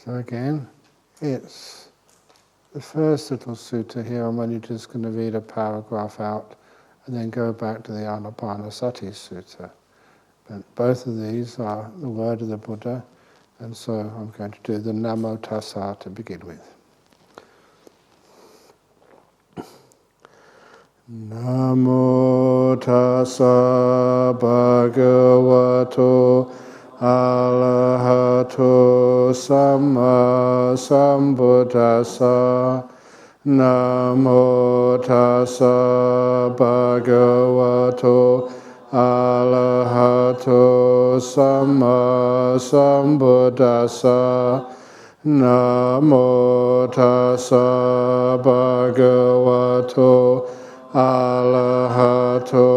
So again, it's the first little sutta here. I'm only just going to read a paragraph out and then go back to the Anapanasati Sutta. But both of these are the word of the Buddha, and so I'm going to do the Namo Tassa to begin with. Namo Tassa Bhagavato Arahato Samma Sambuddhassa. Namo Tassa Bhagavato Arahato Samma Sambuddhassa. Namo Tassa Bhagavato Arahato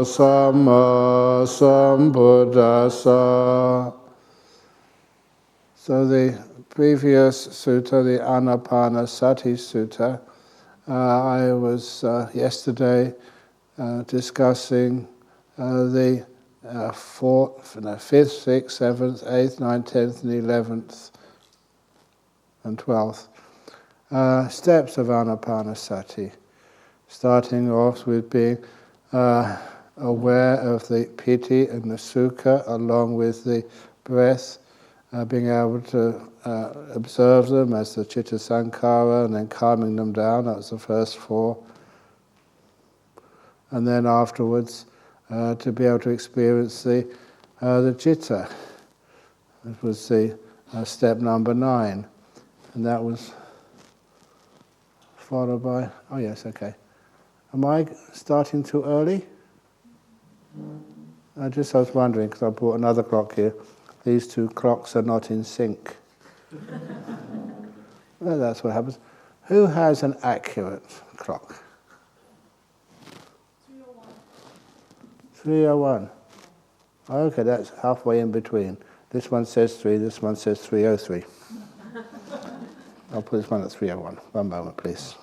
Samma Sambuddhassa. So the previous sutta, the Anapanasati Sutta, I was yesterday discussing the 5th, 6th, 7th, 8th, 9th, 10th, and 11th and 12th steps of Anapanasati, starting off with being aware of the piti and the sukha along with the breath, being able to observe them as the citta sankhara and then calming them down. That's the first 4. And then afterwards to be able to experience the citta. That was the step number 9. And that was followed by, oh yes, okay. Am I starting too early? I was wondering, because I brought another clock here. These 2 clocks are not in sync. Well, that's what happens. Who has an accurate clock? 3:01. Okay, that's halfway in between. This one says 3, this one says 3:03. I'll put this one at 3:01. One moment, please.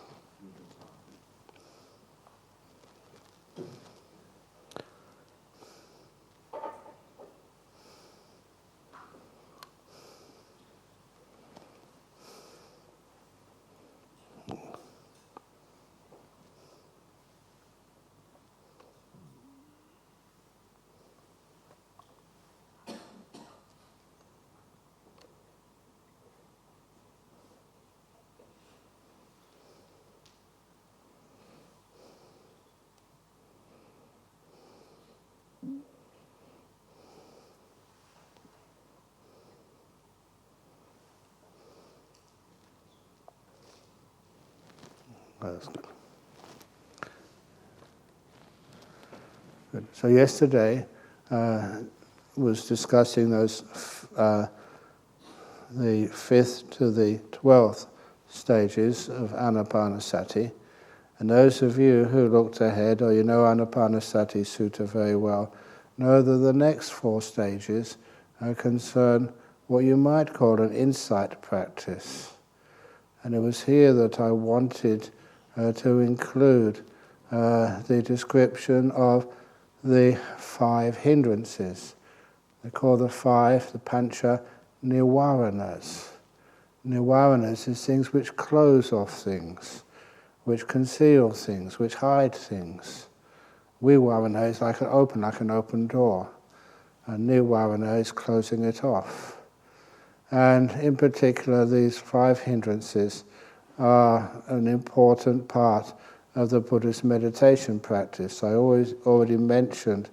That's good. Good. So yesterday was discussing those the 5th to the 12th stages of Anapanasati, and those of you who looked ahead, or you know Anapanasati Sutta very well, know that the next 4 stages concern what you might call an insight practice. And it was here that I wanted to include the description of the 5 hindrances. They call the 5 the pancha nivaranas. Nivaranas is things which close off things, which conceal things, which hide things. Vivarana is like an open door. And nivarana is closing it off. And in particular, these 5 hindrances are an important part of the Buddhist meditation practice. I already mentioned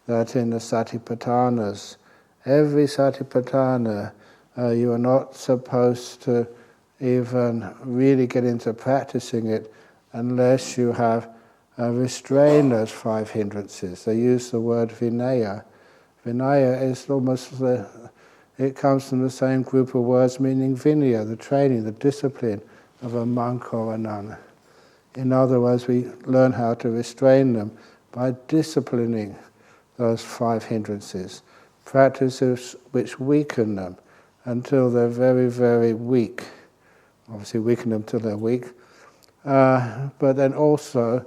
that in the Satipatthanas, every Satipatthana, you are not supposed to even really get into practicing it unless you have restrained those 5 hindrances. They use the word vinaya. Vinaya is almost it comes from the same group of words meaning vinaya, the training, the discipline of a monk or a nun. In other words, we learn how to restrain them by disciplining those 5 hindrances, practices which weaken them until they're very, very weak. Obviously weaken them till they're weak. But then also,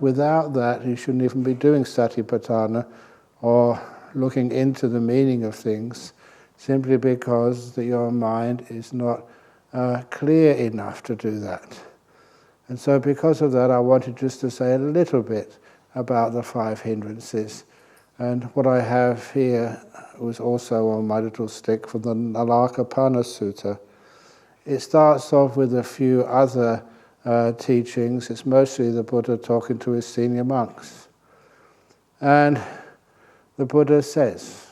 without that, you shouldn't even be doing satipatthana or looking into the meaning of things, simply because that your mind is not clear enough to do that. And so because of that, I wanted just to say a little bit about the 5 hindrances. And what I have here was also on my little stick from the Nalakapana Sutta. It starts off with a few other teachings. It's mostly the Buddha talking to his senior monks. And the Buddha says,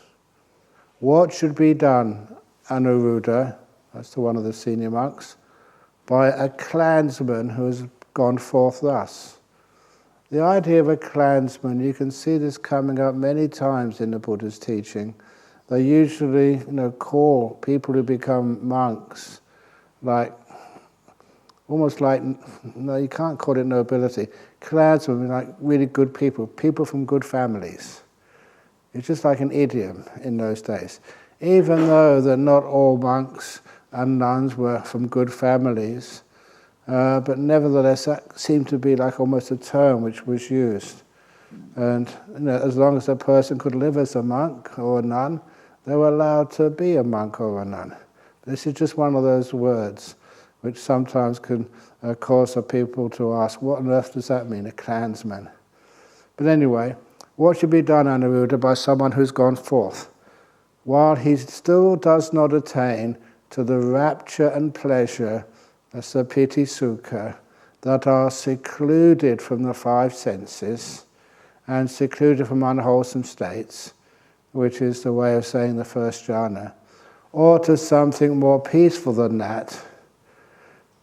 what should be done, Anuruddha, that's to one of the senior monks, by a clansman who has gone forth thus. The idea of a clansman, you can see this coming up many times in the Buddha's teaching. They usually, call people who become monks almost like, no, you can't call it nobility. Clansmen, like really good people from good families. It's just like an idiom in those days. Even though that not all monks and nuns were from good families, but nevertheless that seemed to be like almost a term which was used. And as long as a person could live as a monk or a nun, they were allowed to be a monk or a nun. This is just one of those words which sometimes can cause the people to ask, what on earth does that mean, a clansman? But anyway, what should be done, Anuruddha, by someone who's gone forth? While he still does not attain to the rapture and pleasure, that's the piti sukha, that are secluded from the 5 senses and secluded from unwholesome states, which is the way of saying the first jhana, or to something more peaceful than that,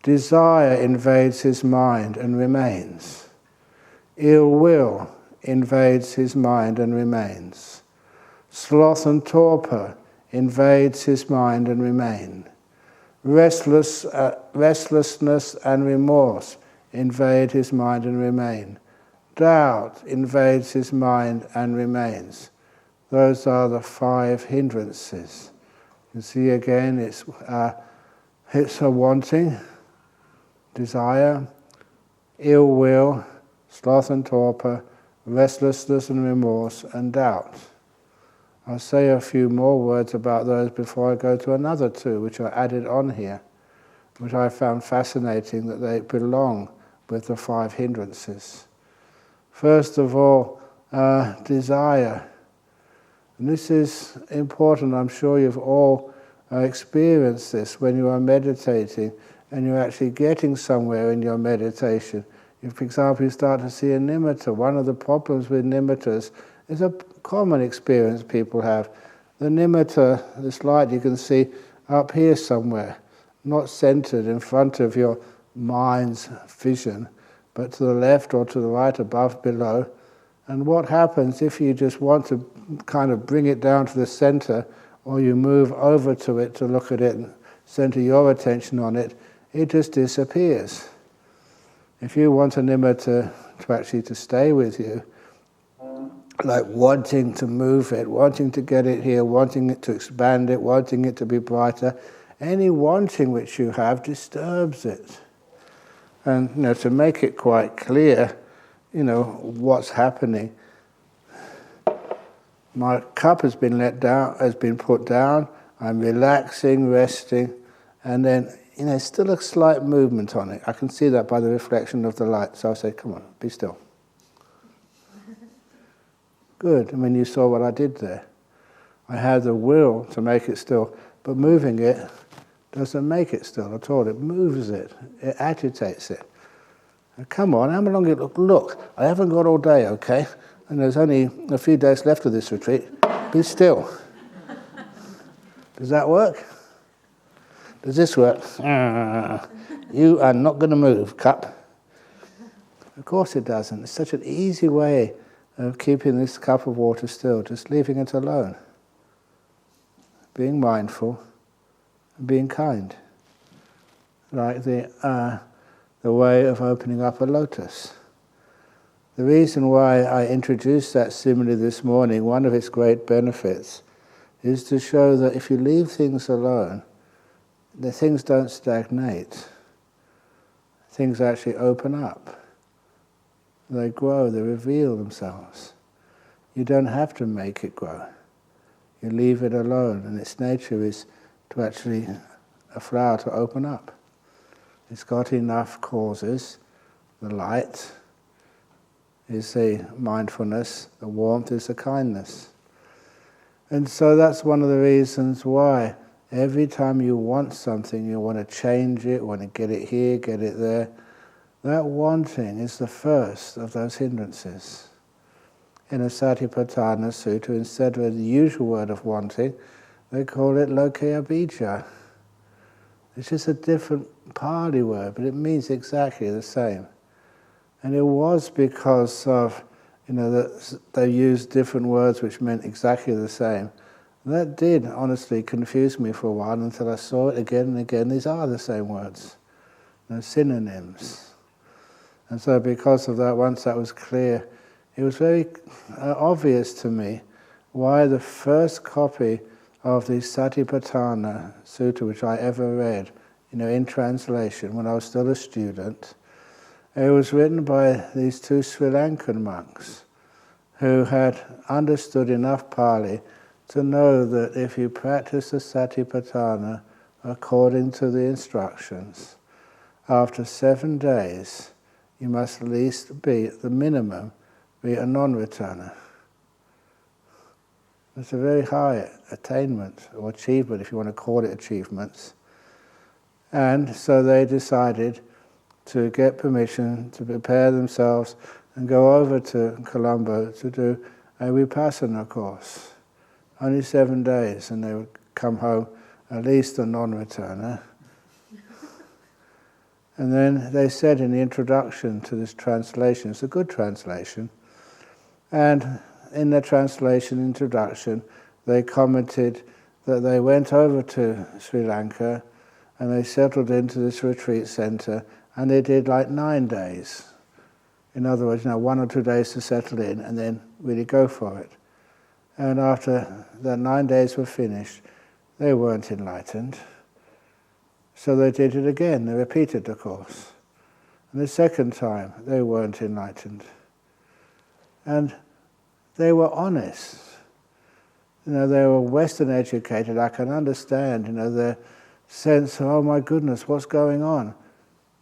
desire invades his mind and remains. Ill will invades his mind and remains. Sloth and torpor invades his mind and remain. Restlessness and remorse invade his mind and remain. Doubt invades his mind and remains. Those are the 5 hindrances. You see again, it's a wanting, desire, ill will, sloth and torpor, restlessness and remorse, and doubt. I'll say a few more words about those before I go to another 2, which are added on here, which I found fascinating that they belong with the 5 hindrances. First of all, desire. And this is important. I'm sure you've all experienced this when you are meditating and you're actually getting somewhere in your meditation. If, for example, you start to see a nimitta, one of the problems with nimittas is a common experience people have. The nimitta, this light you can see up here somewhere, not centered in front of your mind's vision, but to the left or to the right, above, below. And what happens if you just want to kind of bring it down to the center, or you move over to it to look at it and center your attention on it, it just disappears. If you want a nimitta to actually to stay with you, like wanting to move it, wanting to get it here, wanting it to expand it, wanting it to be brighter, any wanting which you have disturbs it. And to make it quite clear, what's happening. My cup has been put down, I'm relaxing, resting, and then still a slight movement on it. I can see that by the reflection of the light. So I say, come on, be still. Good. You saw what I did there. I had the will to make it still, but moving it doesn't make it still at all. It moves it. It agitates it. Now, come on, how long it look? I haven't got all day, okay? And there's only a few days left of this retreat. Be still. Does that work? Does this work? You are not going to move, cup. Of course it doesn't. It's such an easy way of keeping this cup of water still, just leaving it alone. Being mindful and being kind. Like the way of opening up a lotus. The reason why I introduced that simile this morning, one of its great benefits, is to show that if you leave things alone, the things don't stagnate. Things actually open up. They grow, they reveal themselves. You don't have to make it grow. You leave it alone, and its nature is to actually a flower to open up. It's got enough causes. The light is the mindfulness, the warmth is the kindness. And so that's one of the reasons why every time you want something, you want to change it, want to get it here, get it there, that wanting is the first of those hindrances. In a Satipatthana Sutta, instead of the usual word of wanting, they call it lokaya bija. It's just a different Pali word, but it means exactly the same. And it was because of, that they used different words which meant exactly the same. And that did honestly confuse me for a while until I saw it again and again. These are the same words, synonyms. And so because of that, once that was clear, it was very obvious to me why the first copy of the Satipatthana Sutta which I ever read, in translation when I was still a student, it was written by these two Sri Lankan monks who had understood enough Pali to know that if you practice the Satipatthana according to the instructions, after 7 days you must at least be, the minimum, be a non-returner. It's a very high attainment or achievement, if you want to call it achievements. And so they decided to get permission to prepare themselves and go over to Colombo to do a Vipassana course. Only 7 days, and they would come home at least a non-returner. And then they said in the introduction to this translation, it's a good translation, and in the translation introduction, they commented that they went over to Sri Lanka and they settled into this retreat center, and they did like 9 days. In other words, 1 or 2 days to settle in and then really go for it. And after the 9 days were finished, they weren't enlightened. So they did it again, they repeated the course. And the second time, they weren't enlightened. And they were honest. They were Western educated. I can understand, their sense of, oh my goodness, what's going on?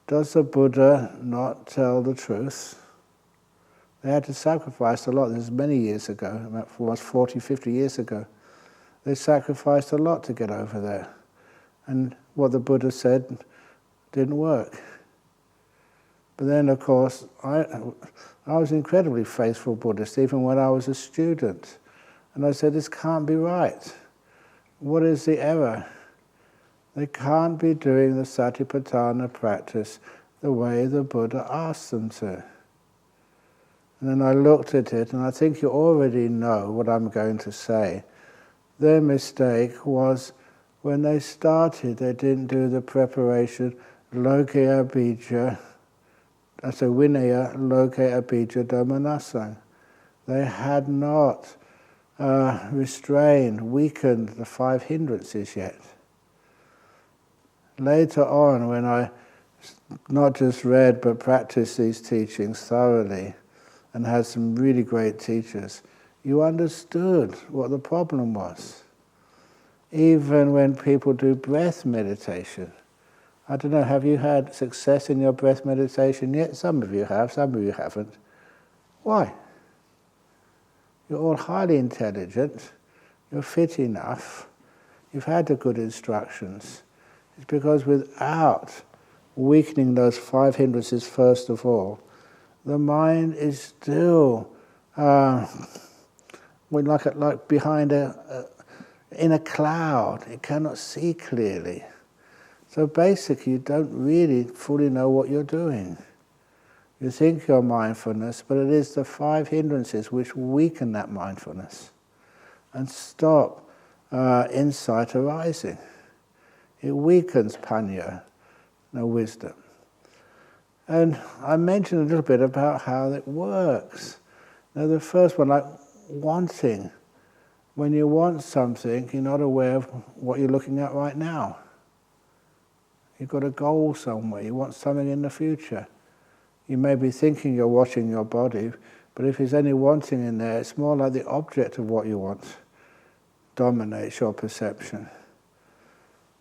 Does the Buddha not tell the truth? They had to sacrifice a lot. This is many years ago, about almost 40, 50 years ago. They sacrificed a lot to get over there. And what the Buddha said didn't work. But then, of course, I was an incredibly faithful Buddhist, even when I was a student. And I said, this can't be right. What is the error? They can't be doing the Satipatthana practice the way the Buddha asked them to. And then I looked at it, and I think you already know what I'm going to say. Their mistake was when they started, they didn't do the preparation, lokaya bija, so vinaya lokaya bija dhammanasang. They had not restrained, weakened the 5 hindrances yet. Later on, when I not just read but practiced these teachings thoroughly and had some really great teachers, you understood what the problem was. Even when people do breath meditation, I don't know, have you had success in your breath meditation yet? Some of you have, some of you haven't. Why? You're all highly intelligent, you're fit enough, you've had the good instructions. It's because without weakening those 5 hindrances first of all, the mind is still like behind in a cloud. It cannot see clearly. So basically you don't really fully know what you're doing. You think you're mindfulness, but it is the 5 hindrances which weaken that mindfulness and stop insight arising. It weakens panya, wisdom. And I mentioned a little bit about how it works. The first one, like wanting. When you want something, you're not aware of what you're looking at right now. You've got a goal somewhere, you want something in the future. You may be thinking you're watching your body, but if there's any wanting in there, it's more like the object of what you want. dominates your perception.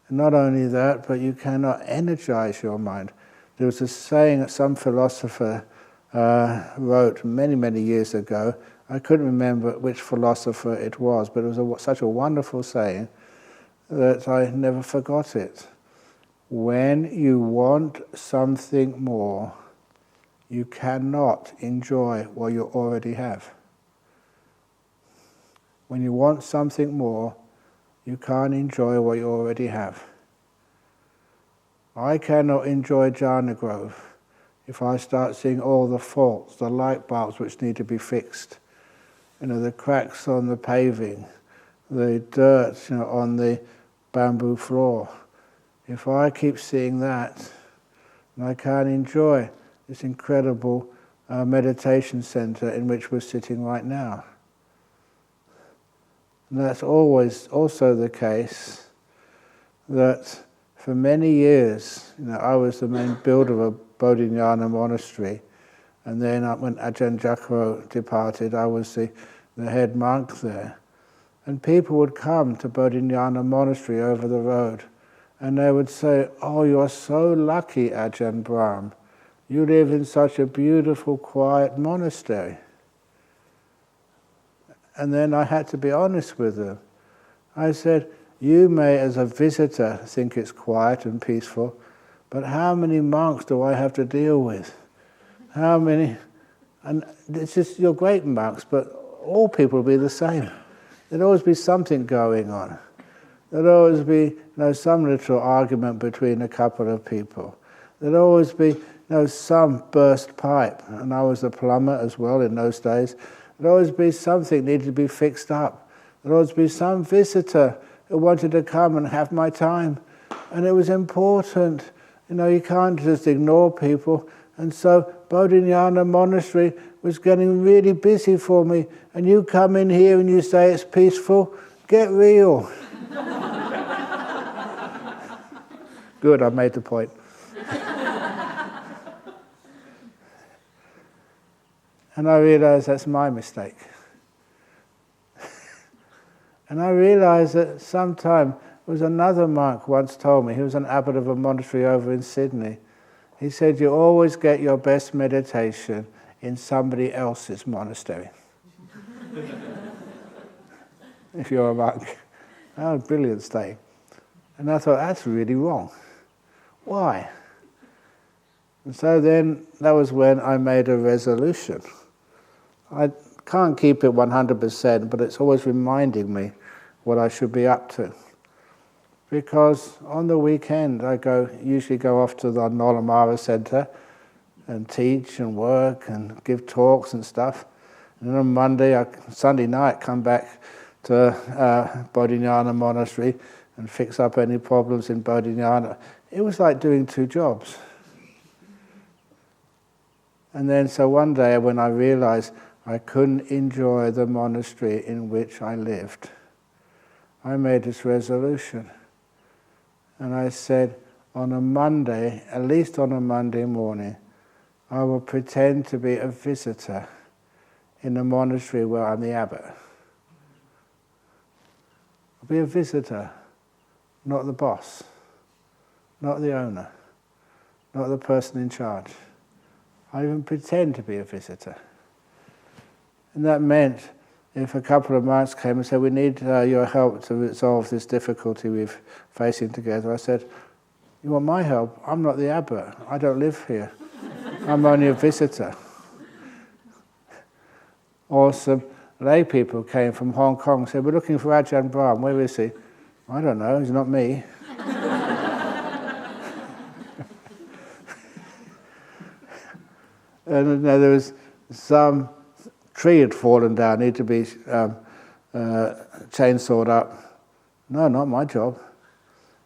And not only that, but you cannot energize your mind. There was a saying that some philosopher wrote many, many years ago. I couldn't remember which philosopher it was, but it was such a wonderful saying that I never forgot it. When you want something more, you cannot enjoy what you already have. When you want something more, you can't enjoy what you already have. I cannot enjoy jhana growth if I start seeing all the faults, the light bulbs which need to be fixed, the cracks on the paving, the dirt on the bamboo floor. If I keep seeing that, I can't enjoy this incredible meditation center in which we're sitting right now. And that's always also the case that for many years, I was the main builder of a Bodhinyana monastery, and then when Ajahn Jakaro departed, I was the head monk there. And people would come to Bodhinyana monastery over the road, and they would say, "Oh, you're so lucky, Ajahn Brahm. You live in such a beautiful, quiet monastery." And then I had to be honest with them. I said, "You may, as a visitor, think it's quiet and peaceful, but how many monks do I have to deal with? How many?" And it's just, you're great monks, but all people will be the same. There'll always be something going on. There'll always be some little argument between a couple of people. There'll always be some burst pipe, and I was a plumber as well in those days. There'll always be something needed to be fixed up. There'll always be some visitor who wanted to come and have my time. And it was important. You can't just ignore people. And so Bodhinyana Monastery was getting really busy for me. And you come in here and you say it's peaceful. Get real. Good, I made the point. And I realized that's my mistake. And I realized that sometime, it was another monk once told me, he was an abbot of a monastery over in Sydney. He said, "You always get your best meditation in somebody else's monastery." If you're a monk. That was a brilliant statement. And I thought, that's really wrong. Why? And so then, that was when I made a resolution. I can't keep it 100%, but it's always reminding me what I should be up to. Because on the weekend, I usually go off to the Nolamara Centre and teach and work and give talks and stuff. And then on Sunday night, come back to Bodhinyana Monastery and fix up any problems in Bodhinyana. It was like doing two jobs. And then so one day when I realized I couldn't enjoy the monastery in which I lived, I made this resolution. And I said, on a Monday, at least on a Monday morning, I will pretend to be a visitor in the monastery where I'm the abbot. I'll be a visitor, not the boss, not the owner, not the person in charge. I even pretend to be a visitor. And that meant if a couple of monks came and said, "We need your help to resolve this difficulty we're facing together," I said, "You want my help? I'm not the abbot. I don't live here. I'm only a visitor." Or some lay people came from Hong Kong and said, "We're looking for Ajahn Brahm. Where is he?" "I don't know. He's not me." And there was some tree had fallen down, needed to be chainsawed up. "No, not my job."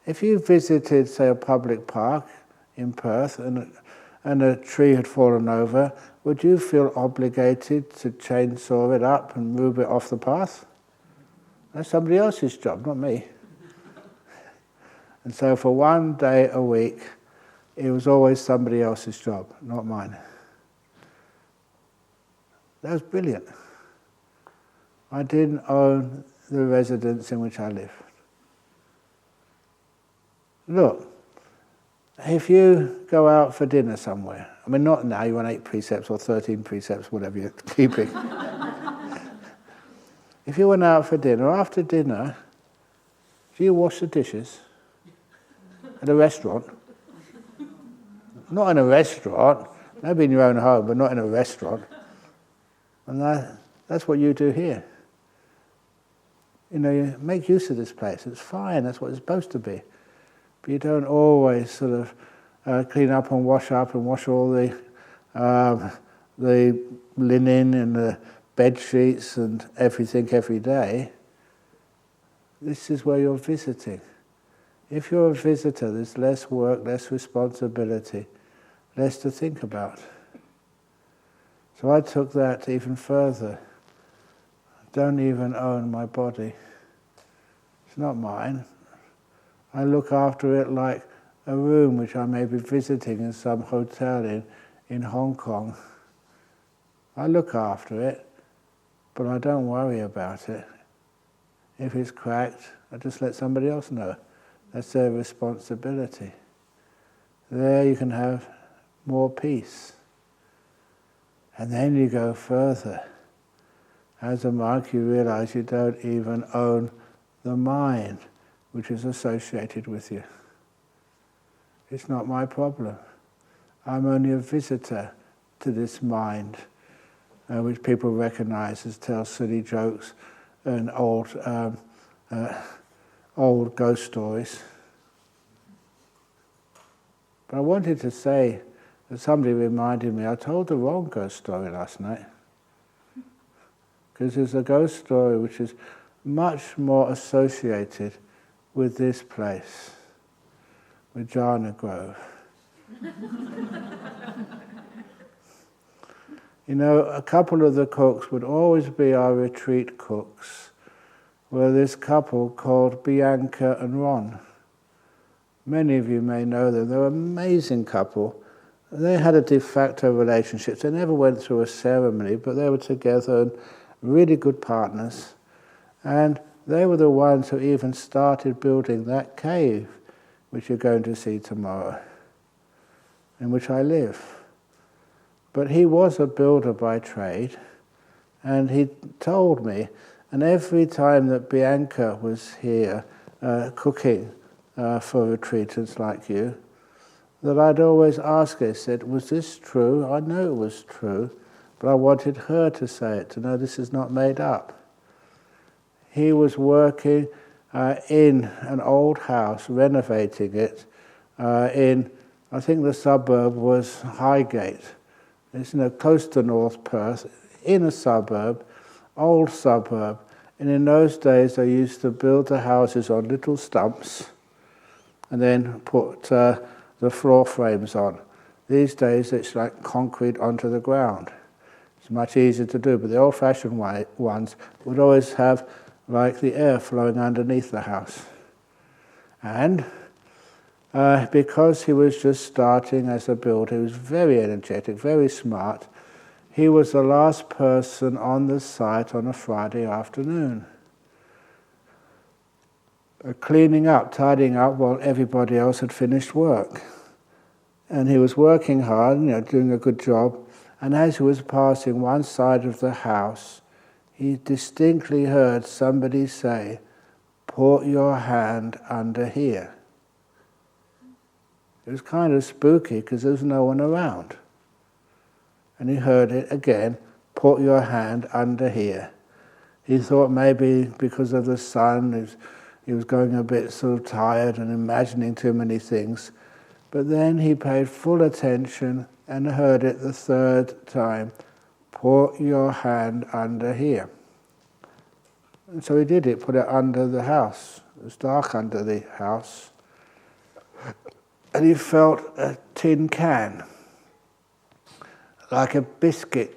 If you visited, say, a public park in Perth and a tree had fallen over, would you feel obligated to chainsaw it up and move it off the path? That's somebody else's job, not me. And so for one day a week, it was always somebody else's job, not mine. That was brilliant. I didn't own the residence in which I live. Look, if you go out for dinner somewhere, I mean not now, you want 8 precepts or 13 precepts, whatever you're keeping. If you went out for dinner, after dinner, do you wash the dishes? At a restaurant? Not in a restaurant, maybe in your own home, but not in a restaurant. And that's what you do here. You make use of this place, it's fine, that's what it's supposed to be. But you don't always sort of clean up and wash all the linen and the bed sheets and everything every day. This is where you're visiting. If you're a visitor, there's less work, less responsibility, less to think about. So I took that even further. I don't even own my body. It's not mine. I look after it like a room which I may be visiting in some hotel in Hong Kong. I look after it, but I don't worry about it. If it's cracked, I just let somebody else know. That's their responsibility. There you can have more peace. And then you go further. As a monk, you realize you don't even own the mind which is associated with you. It's not my problem. I'm only a visitor to this mind, which people recognize as tells silly jokes and old ghost stories. But I wanted to say that somebody reminded me, I told the wrong ghost story last night. Because there's a ghost story which is much more associated with this place, with Jhana Grove. A couple of the cooks would always be our retreat cooks, were this couple called Bianca and Ron. Many of you may know them. They're an amazing couple. They had a de facto relationship. They never went through a ceremony, but they were together and really good partners. And they were the ones who even started building that cave, which you're going to see tomorrow, in which I live. But he was a builder by trade, and he told me, and every time that Bianca was here cooking for retreatants like you, that I'd always ask her, I said, was this true? I know it was true, but I wanted her to say it, to know this is not made up. He was working in an old house, renovating it in, I think the suburb was Highgate. It's close to North Perth, in a suburb, old suburb. And in those days they used to build the houses on little stumps and then put the floor frames on. These days it's like concrete onto the ground. It's much easier to do, but the old-fashioned ones would always have like the air flowing underneath the house. And because he was just starting as a builder, he was very energetic, very smart. He was the last person on the site on a Friday afternoon, cleaning up, tidying up while everybody else had finished work. And he was working hard, doing a good job. And as he was passing one side of the house, he distinctly heard somebody say, "Put your hand under here." It was kind of spooky because there was no one around. And he heard it again, "Put your hand under here." He thought maybe because of the sun, he was going a bit sort of tired and imagining too many things. But then he paid full attention and heard it the third time, "Put your hand under here." And so he did it, put it under the house. It was dark under the house. And he felt a tin can, like a biscuit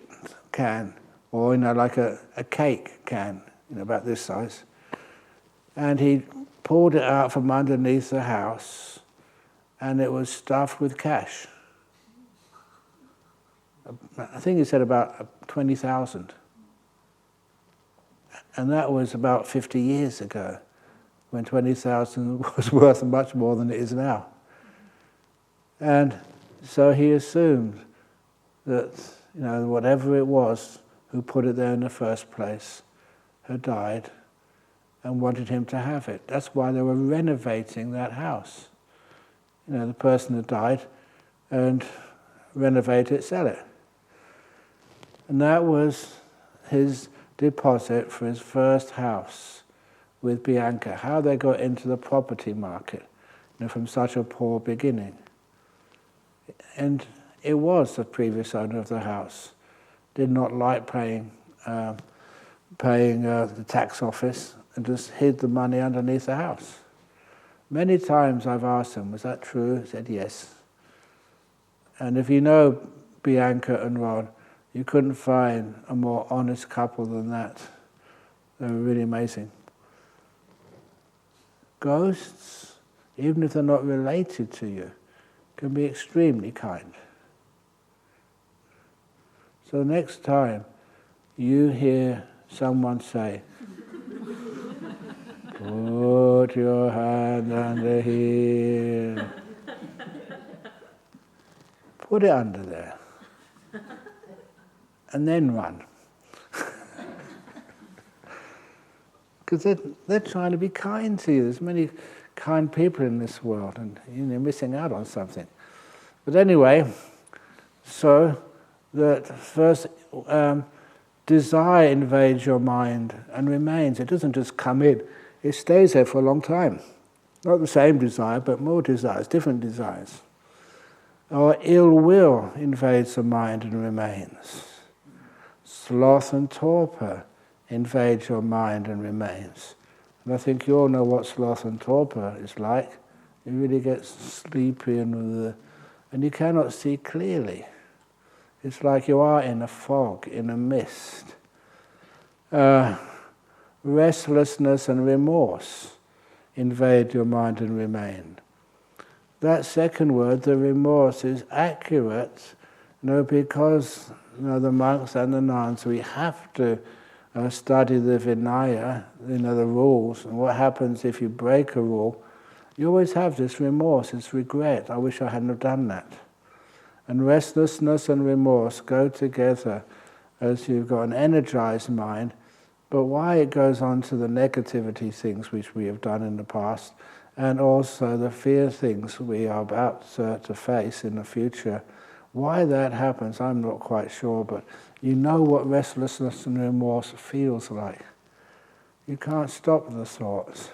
can, or like a cake can, about this size. And he pulled it out from underneath the house, and it was stuffed with cash. I think he said about 20,000. And that was about 50 years ago, when 20,000 was worth much more than it is now. And so he assumed that, whatever it was who put it there in the first place had died and wanted him to have it. That's why they were renovating that house. The person had died, and renovate it, sell it. And that was his deposit for his first house with Bianca. How they got into the property market, from such a poor beginning. And it was the previous owner of the house did not like paying the tax office, and just hid the money underneath the house. Many times I've asked him, was that true? He said yes. And if you know Bianca and Rod, you couldn't find a more honest couple than that. They were really amazing. Ghosts, even if they're not related to you, can be extremely kind. So next time you hear someone say, put your hand under here, put it under there, and then run. Because they're trying to be kind to you. There's many kind people in this world, and you're missing out on something. But anyway, so that first desire invades your mind and remains. It doesn't just come in. It stays there for a long time. Not the same desire, but more desires, different desires. Or ill will invades the mind and remains. Sloth and torpor invades your mind and remains. And I think you all know what sloth and torpor is like. You really get sleepy and you cannot see clearly. It's like you are in a fog, in a mist. Restlessness and remorse invade your mind and remain. That second word, the remorse, is accurate, because the monks and the nuns, we have to study the Vinaya, the rules, and what happens if you break a rule. You always have this remorse, this regret. I wish I hadn't have done that. And restlessness and remorse go together as you've got an energized mind, but why it goes on to the negativity things which we have done in the past, and also the fear things we are about to face in the future. Why that happens, I'm not quite sure, but you know what restlessness and remorse feels like. You can't stop the thoughts,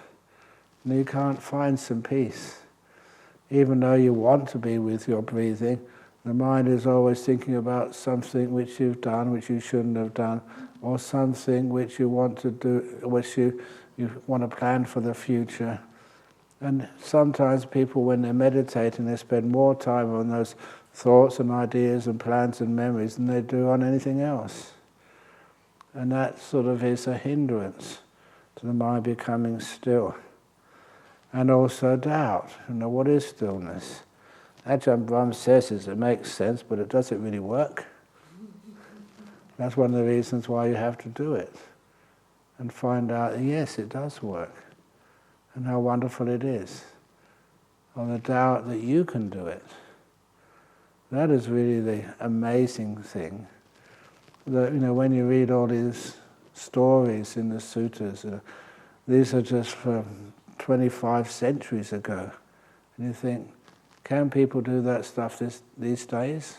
and you can't find some peace. Even though you want to be with your breathing, the mind is always thinking about something which you've done, which you shouldn't have done, or something which you want to do, which you want to plan for the future. And sometimes people, when they're meditating, they spend more time on those thoughts and ideas and plans and memories than they do on anything else. And that sort of is a hindrance to the mind becoming still. And also doubt. What is stillness? Ajahn Brahm says it makes sense, but does it really work? That's one of the reasons why you have to do it. And find out, yes, it does work. And how wonderful it is. On the doubt that you can do it. That is really the amazing thing. That, when you read all these stories in the suttas, these are just from 25 centuries ago. And you think, can people do that stuff these days?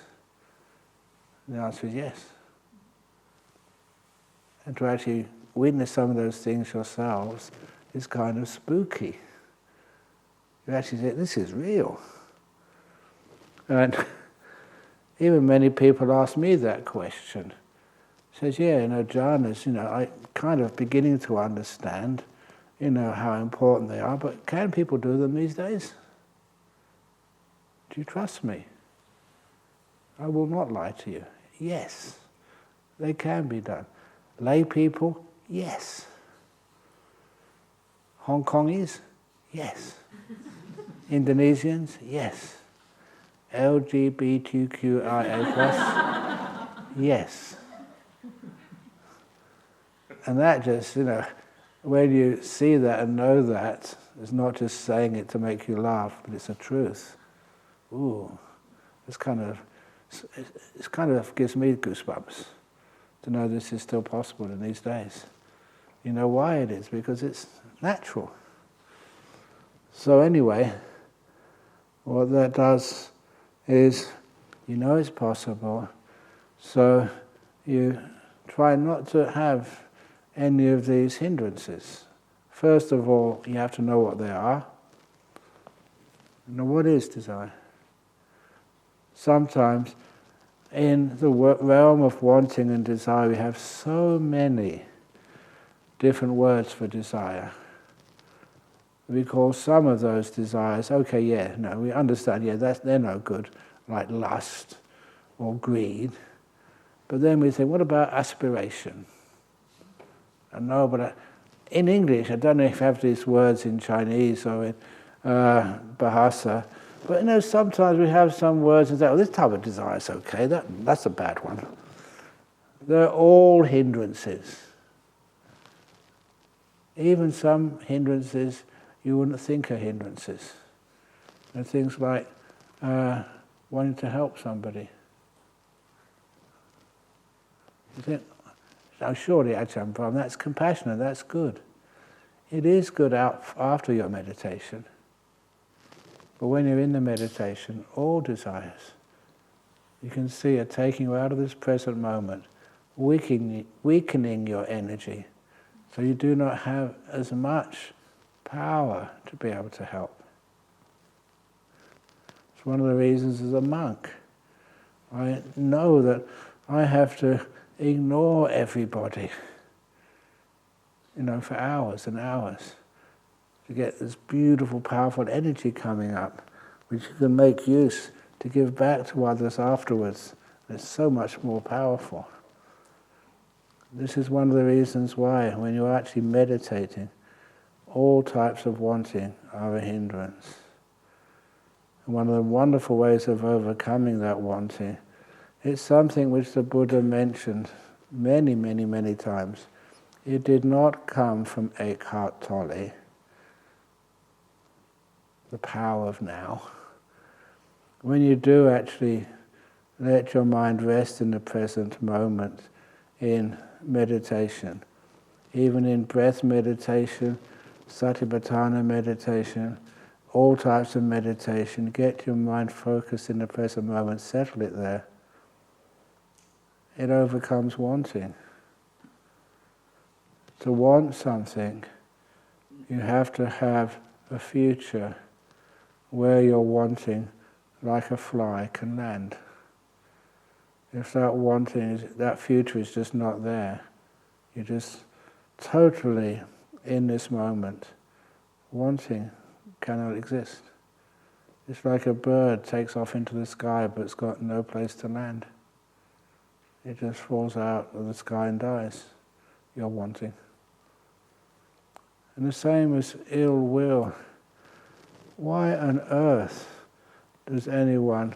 The answer is yes. And to actually witness some of those things yourselves is kind of spooky. You actually say, this is real. And even many people ask me that question. Says, yeah, jhanas, I kind of beginning to understand, how important they are, but can people do them these days? Do you trust me? I will not lie to you. Yes, they can be done. Lay people, yes. Hong Kongese, yes. Indonesians, yes. LGBTQIA+, yes. And that just, when you see that and know that, it's not just saying it to make you laugh, but it's a truth. Ooh, it kind of gives me goosebumps to know this is still possible in these days. You know why it is? Because it's natural. So anyway, what that does is, it's possible, so you try not to have any of these hindrances. First of all, you have to know what they are. Now, what is desire? Sometimes in the realm of wanting and desire, we have so many different words for desire. We call some of those desires, we understand, they're no good, like lust or greed. But then we think, what about aspiration? In English, I don't know if you have these words in Chinese or in Bahasa, but sometimes we have some words and say, this type of desire is okay, that's a bad one. They're all hindrances. Even some hindrances you wouldn't think are hindrances. They're things like wanting to help somebody. You think, surely Ajahn Brahm, that's compassionate, that's good. It is good after your meditation. But when you're in the meditation, all desires, you can see are taking you out of this present moment, weakening your energy, so you do not have as much power to be able to help. It's one of the reasons as a monk, I know that I have to ignore everybody, for hours and hours, to get this beautiful, powerful energy coming up, which you can make use to give back to others afterwards. It's so much more powerful. This is one of the reasons why, when you're actually meditating, all types of wanting are a hindrance. And one of the wonderful ways of overcoming that wanting, it's something which the Buddha mentioned many, many, many times. It did not come from Eckhart Tolle, the power of now. When you do actually let your mind rest in the present moment in meditation, even in breath meditation, satipatthana meditation, all types of meditation, get your mind focused in the present moment, settle it there. It overcomes wanting. To want something, you have to have a future where your wanting, like a fly, can land. If that future is just not there, you're just totally in this moment, wanting cannot exist. It's like a bird takes off into the sky but it's got no place to land. It just falls out of the sky and dies. You're wanting. And the same as ill will. Why on earth does anyone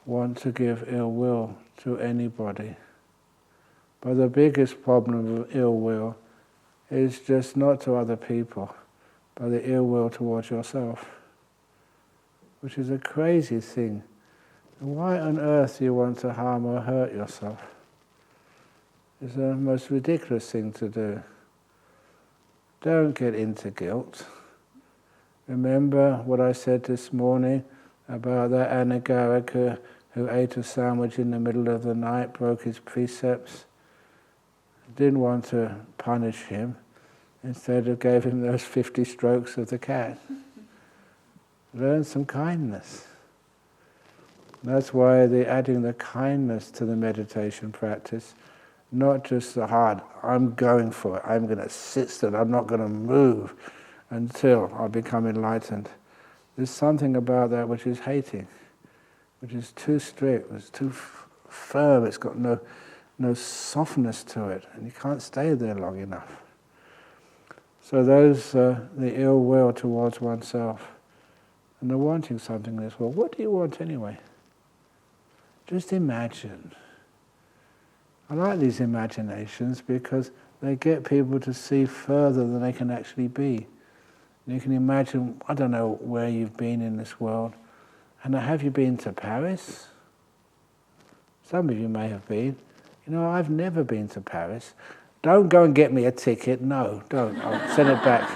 want to give ill will to anybody? But the biggest problem of ill will is just not to other people, but the ill will towards yourself, which is a crazy thing. Why on earth do you want to harm or hurt yourself? It's the most ridiculous thing to do. Don't get into guilt. Remember what I said this morning about that anagarika who ate a sandwich in the middle of the night, broke his precepts? Didn't want to punish him. Instead of gave him those 50 strokes of the cat. Learn some kindness. That's why they're adding the kindness to the meditation practice, not just the hard, I'm going for it, I'm going to sit still, I'm not going to move until I become enlightened. There's something about that which is hating, which is too strict, it's too firm, it's got no softness to it, and you can't stay there long enough. So those, the ill will towards oneself, and the wanting something in this world. What do you want anyway? Just imagine. I like these imaginations because they get people to see further than they can actually be. You can imagine, I don't know where you've been in this world, and have you been to Paris? Some of you may have been. You know, I've never been to Paris. Don't go and get me a ticket. No, don't. I'll send it back.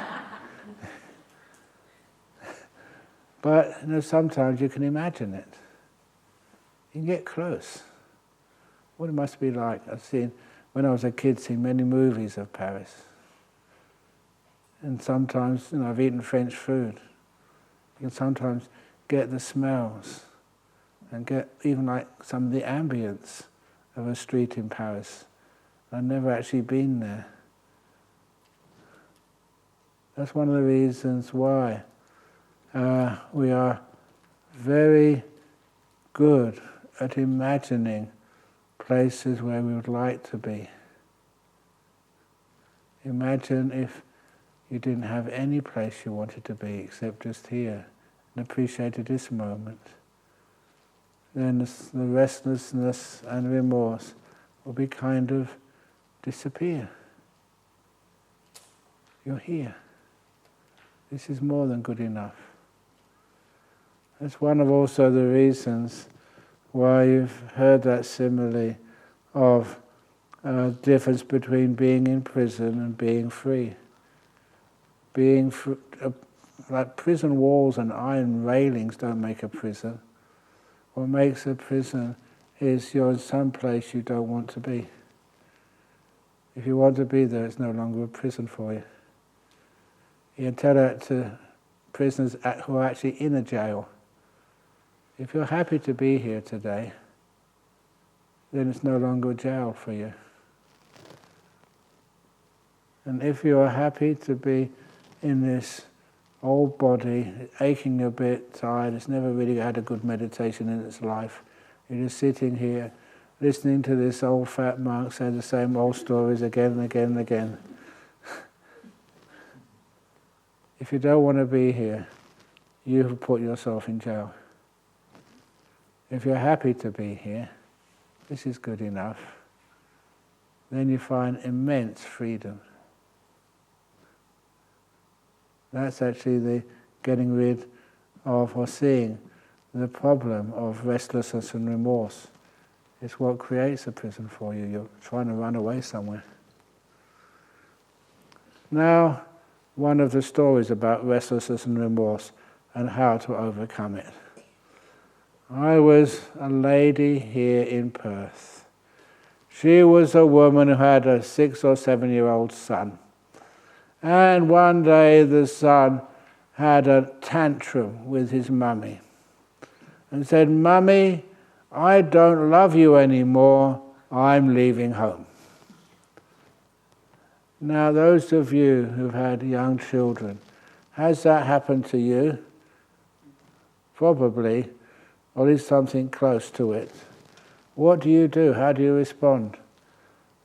But you know, sometimes you can imagine it. You can get close. What it must be like. I've seen, when I was a kid, seen many movies of Paris. And sometimes, you know, I've eaten French food. You can sometimes get the smells and get even like some of the ambience of a street in Paris. I've never actually been there. That's one of the reasons why we are very good at imagining places where we would like to be. Imagine if you didn't have any place you wanted to be except just here, and appreciated this moment. Then the restlessness and remorse will be kind of disappear. You're here. This is more than good enough. That's one of also the reasons why you've heard that simile of difference between being in prison and being free. Being like prison walls and iron railings don't make a prison. What makes a prison is you're in some place you don't want to be. If you want to be there, it's no longer a prison for you. You can tell that to prisoners who are actually in a jail. If you're happy to be here today, then it's no longer a jail for you. And if you are happy to be in this old body, aching a bit, tired, it's never really had a good meditation in its life, you're just sitting here, listening to this old fat monk say the same old stories again and again and again. If you don't want to be here, you have put yourself in jail. If you're happy to be here, this is good enough, then you find immense freedom. That's actually the getting rid of or seeing the problem of restlessness and remorse. It's what creates a prison for you. You're trying to run away somewhere. Now, one of the stories about restlessness and remorse and how to overcome it. I was a lady here in Perth. She was a woman who had a 6 or 7 year old son. And one day the son had a tantrum with his mummy and said, "Mummy, I don't love you anymore, I'm leaving home." Now those of you who've had young children, has that happened to you? Probably, or at least something close to it. What do you do? How do you respond?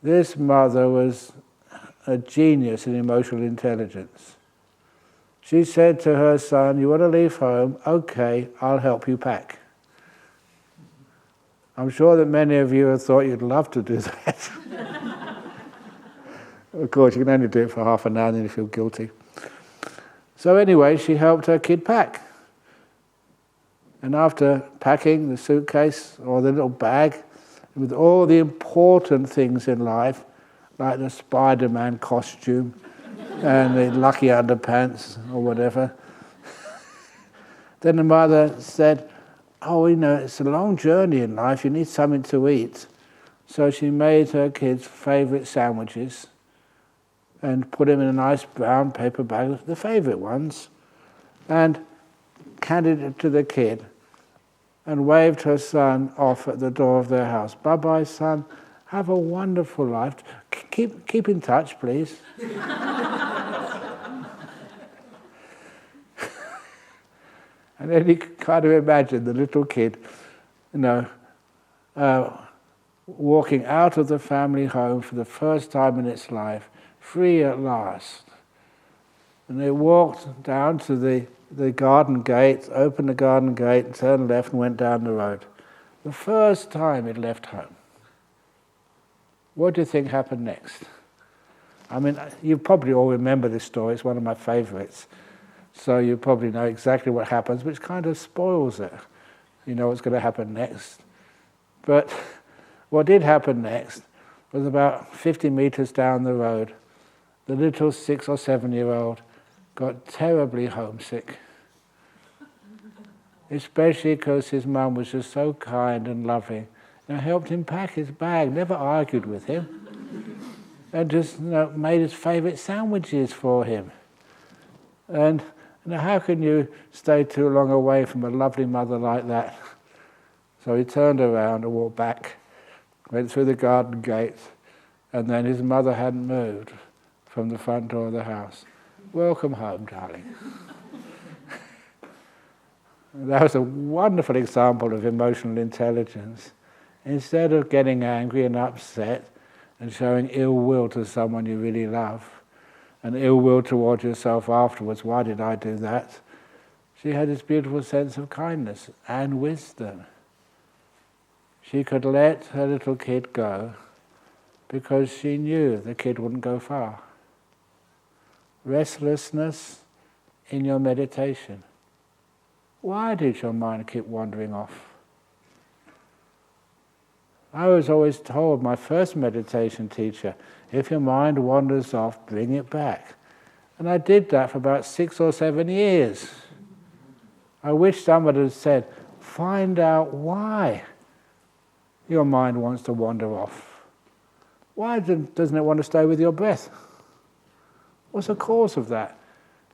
This mother was a genius in emotional intelligence. She said to her son, "You want to leave home? Okay, I'll help you pack." I'm sure that many of you have thought you'd love to do that. Of course, you can only do it for half an hour and then you feel guilty. So anyway, she helped her kid pack. And after packing the suitcase or the little bag with all the important things in life, like the Spider-Man costume and the lucky underpants or whatever, then the mother said, "Oh, you know, it's a long journey in life, you need something to eat." So she made her kids' favourite sandwiches and put them in a nice brown paper bag, the favourite ones, and handed it to the kid and waved her son off at the door of their house. "Bye-bye, son. Have a wonderful life. Keep in touch, please." And then you can kind of imagine the little kid, walking out of the family home for the first time in its life, free at last. And they walked down to the garden gate, opened the garden gate, turned left and went down the road. The first time it left home. What do you think happened next? I mean, you probably all remember this story, it's one of my favourites. So you probably know exactly what happens, which kind of spoils it. You know what's going to happen next. But what did happen next was about 50 metres down the road, the little 6 or 7-year-old got terribly homesick. Especially because his mum was just so kind and loving. Helped him pack his bag, never argued with him, and just made his favourite sandwiches for him. And how can you stay too long away from a lovely mother like that? So he turned around and walked back, went through the garden gate, and then his mother hadn't moved from the front door of the house. Welcome home, darling. That was a wonderful example of emotional intelligence. Instead of getting angry and upset and showing ill will to someone you really love, and ill will towards yourself afterwards, why did I do that? She had this beautiful sense of kindness and wisdom. She could let her little kid go because she knew the kid wouldn't go far. Restlessness in your meditation. Why did your mind keep wandering off? I was always told, my first meditation teacher, if your mind wanders off, bring it back. And I did that for about 6 or 7 years. I wish somebody had said, find out why your mind wants to wander off. Why doesn't it want to stay with your breath? What's the cause of that?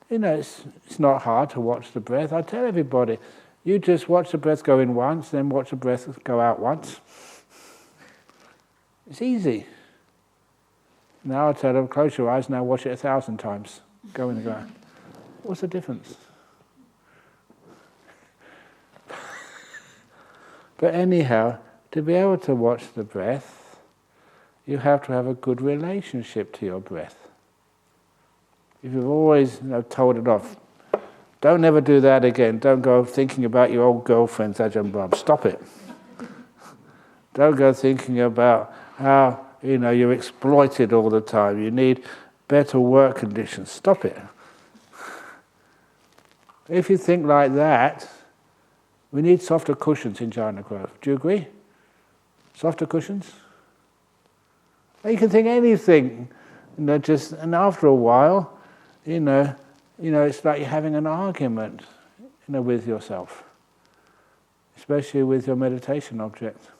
It's not hard to watch the breath. I tell everybody, you just watch the breath go in once, then watch the breath go out once. It's easy. Now I tell them, close your eyes, now watch it 1,000 times. Go in and go out. What's the difference? But anyhow, to be able to watch the breath, you have to have a good relationship to your breath. If you've always told it off, don't ever do that again. Don't go thinking about your old girlfriend's Ajahn Brahm. Stop it. Don't go thinking about how you're exploited all the time. You need better work conditions. Stop it. If you think like that, we need softer cushions in Jhana growth. Do you agree? Softer cushions? You can think anything, and after a while, it's like you're having an argument, with yourself, especially with your meditation object.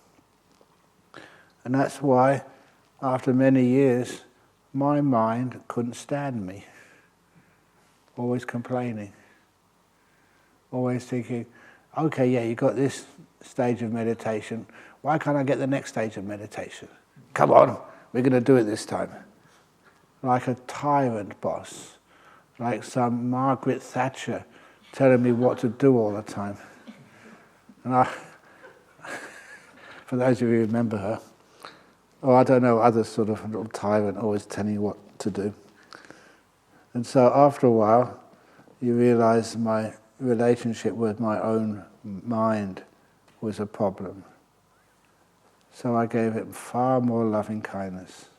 And that's why, after many years, my mind couldn't stand me. Always complaining. Always thinking, okay, yeah, you got this stage of meditation. Why can't I get the next stage of meditation? Come on, we're going to do it this time. Like a tyrant boss. Like some Margaret Thatcher telling me what to do all the time. And for those of you who remember her, I don't know, other sort of little tyrant always telling you what to do. And so after a while, you realize my relationship with my own mind was a problem. So I gave it far more loving kindness.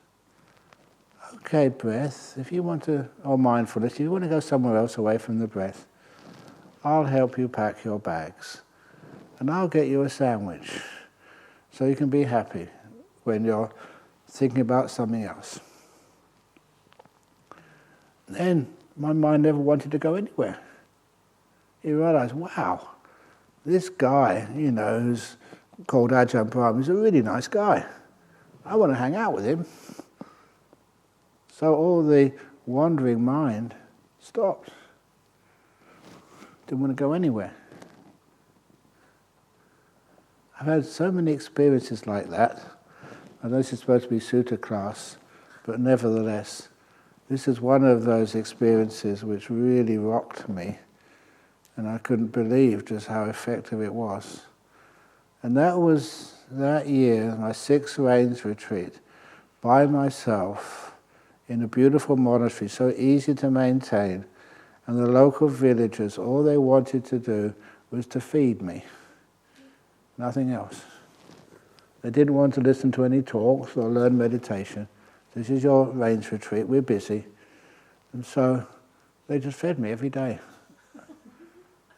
Okay, breath, if you want to, or mindfulness, if you want to go somewhere else away from the breath, I'll help you pack your bags. And I'll get you a sandwich, so you can be happy when you're thinking about something else. Then my mind never wanted to go anywhere. You realize, wow, this guy, who's called Ajahn Brahm, is a really nice guy. I want to hang out with him. So all the wandering mind stopped. Didn't want to go anywhere. I've had so many experiences like that. I know this is supposed to be Sutta class, but nevertheless, this is one of those experiences which really rocked me, and I couldn't believe just how effective it was. And that was that year, my 6 rains retreat, by myself, in a beautiful monastery, so easy to maintain, and the local villagers, all they wanted to do was to feed me. Nothing else. They didn't want to listen to any talks or learn meditation. This is your rains retreat, we're busy. And so they just fed me every day.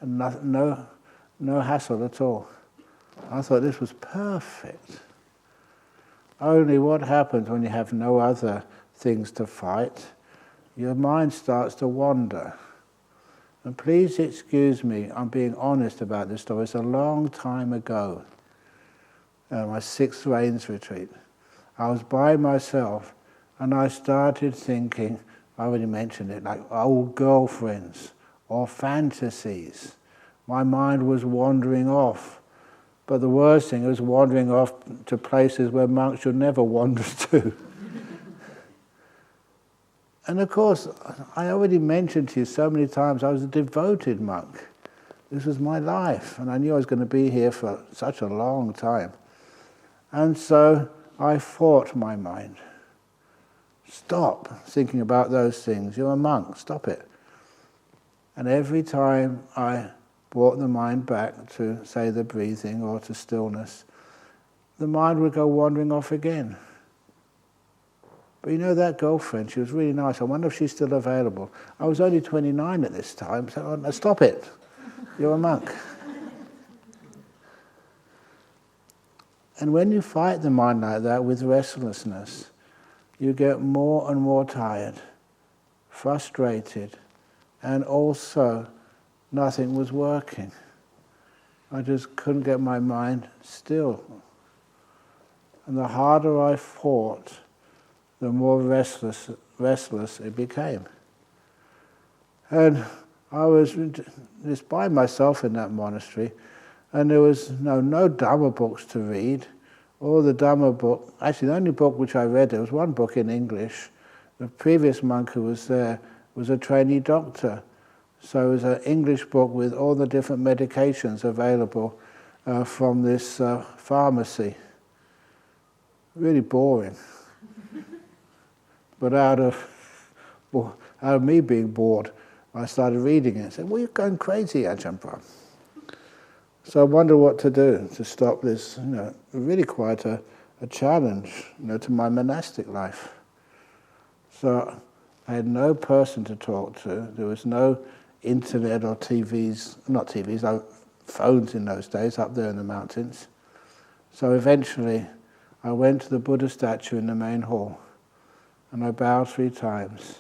And no hassle at all. I thought this was perfect. Only what happens when you have no other things to fight, your mind starts to wander. And please excuse me, I'm being honest about this story. It's a long time ago, my 6th rains retreat. I was by myself and I started thinking, I already mentioned it, like old girlfriends or fantasies. My mind was wandering off. But the worst thing was wandering off to places where monks should never wander to. And of course, I already mentioned to you so many times, I was a devoted monk. This was my life, and I knew I was going to be here for such a long time. And so I fought my mind. Stop thinking about those things. You're a monk, stop it. And every time I brought the mind back to, say, the breathing or to stillness, the mind would go wandering off again. But you know that girlfriend, she was really nice. I wonder if she's still available. I was only 29 at this time, so no, stop it. You're a monk. And when you fight the mind like that with restlessness, you get more and more tired, frustrated, and also nothing was working. I just couldn't get my mind still. And the harder I fought, the more restless it became. And I was just by myself in that monastery, and there was no Dhamma books to read. All the Dhamma book, actually the only book which I read, there was one book in English. The previous monk who was there was a trainee doctor. So it was an English book with all the different medications available from this pharmacy. Really boring. But out of me being bored, I started reading it and said, well, you're going crazy, Ajahn Brahm. So I wondered what to do to stop this, really quite a challenge, to my monastic life. So I had no person to talk to. There was no internet or phones in those days up there in the mountains. So eventually I went to the Buddha statue in the main hall and I bowed 3 times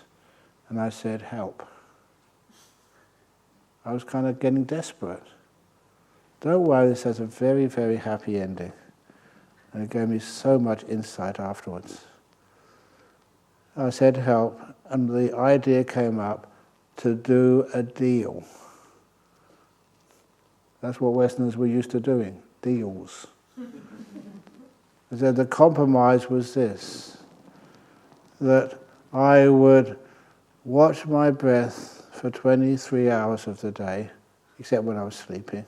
and I said, help. I was kind of getting desperate. Don't worry, this has a very, very happy ending. And it gave me so much insight afterwards. I said help, and the idea came up to do a deal. That's what Westerners were used to doing, deals. So the compromise was this, that I would watch my breath for 23 hours of the day, except when I was sleeping.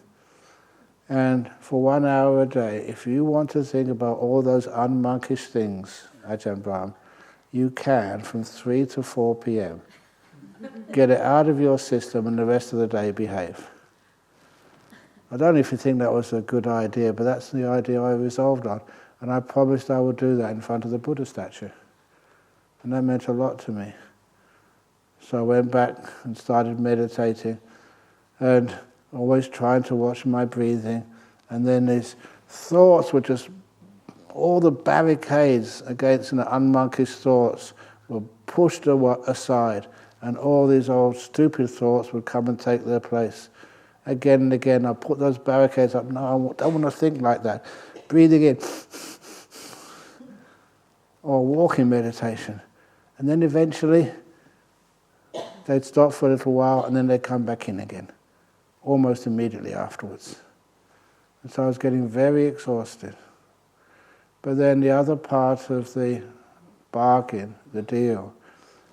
And for 1 hour a day, if you want to think about all those unmonkish things, Ajahn Brahm, you can from 3 to 4 p.m. Get it out of your system and the rest of the day behave. I don't know if you think that was a good idea, but that's the idea I resolved on. And I promised I would do that in front of the Buddha statue. And that meant a lot to me. So I went back and started meditating and always trying to watch my breathing. And then these thoughts were just, all the barricades against the unmonkish thoughts were pushed aside, and all these old stupid thoughts would come and take their place. Again and again, I put those barricades up. No, I don't want to think like that. Breathing in. Or walking meditation. And then eventually, they'd stop for a little while, and then they'd come back in again, almost immediately afterwards. And so I was getting very exhausted. But then the other part of the bargain, the deal,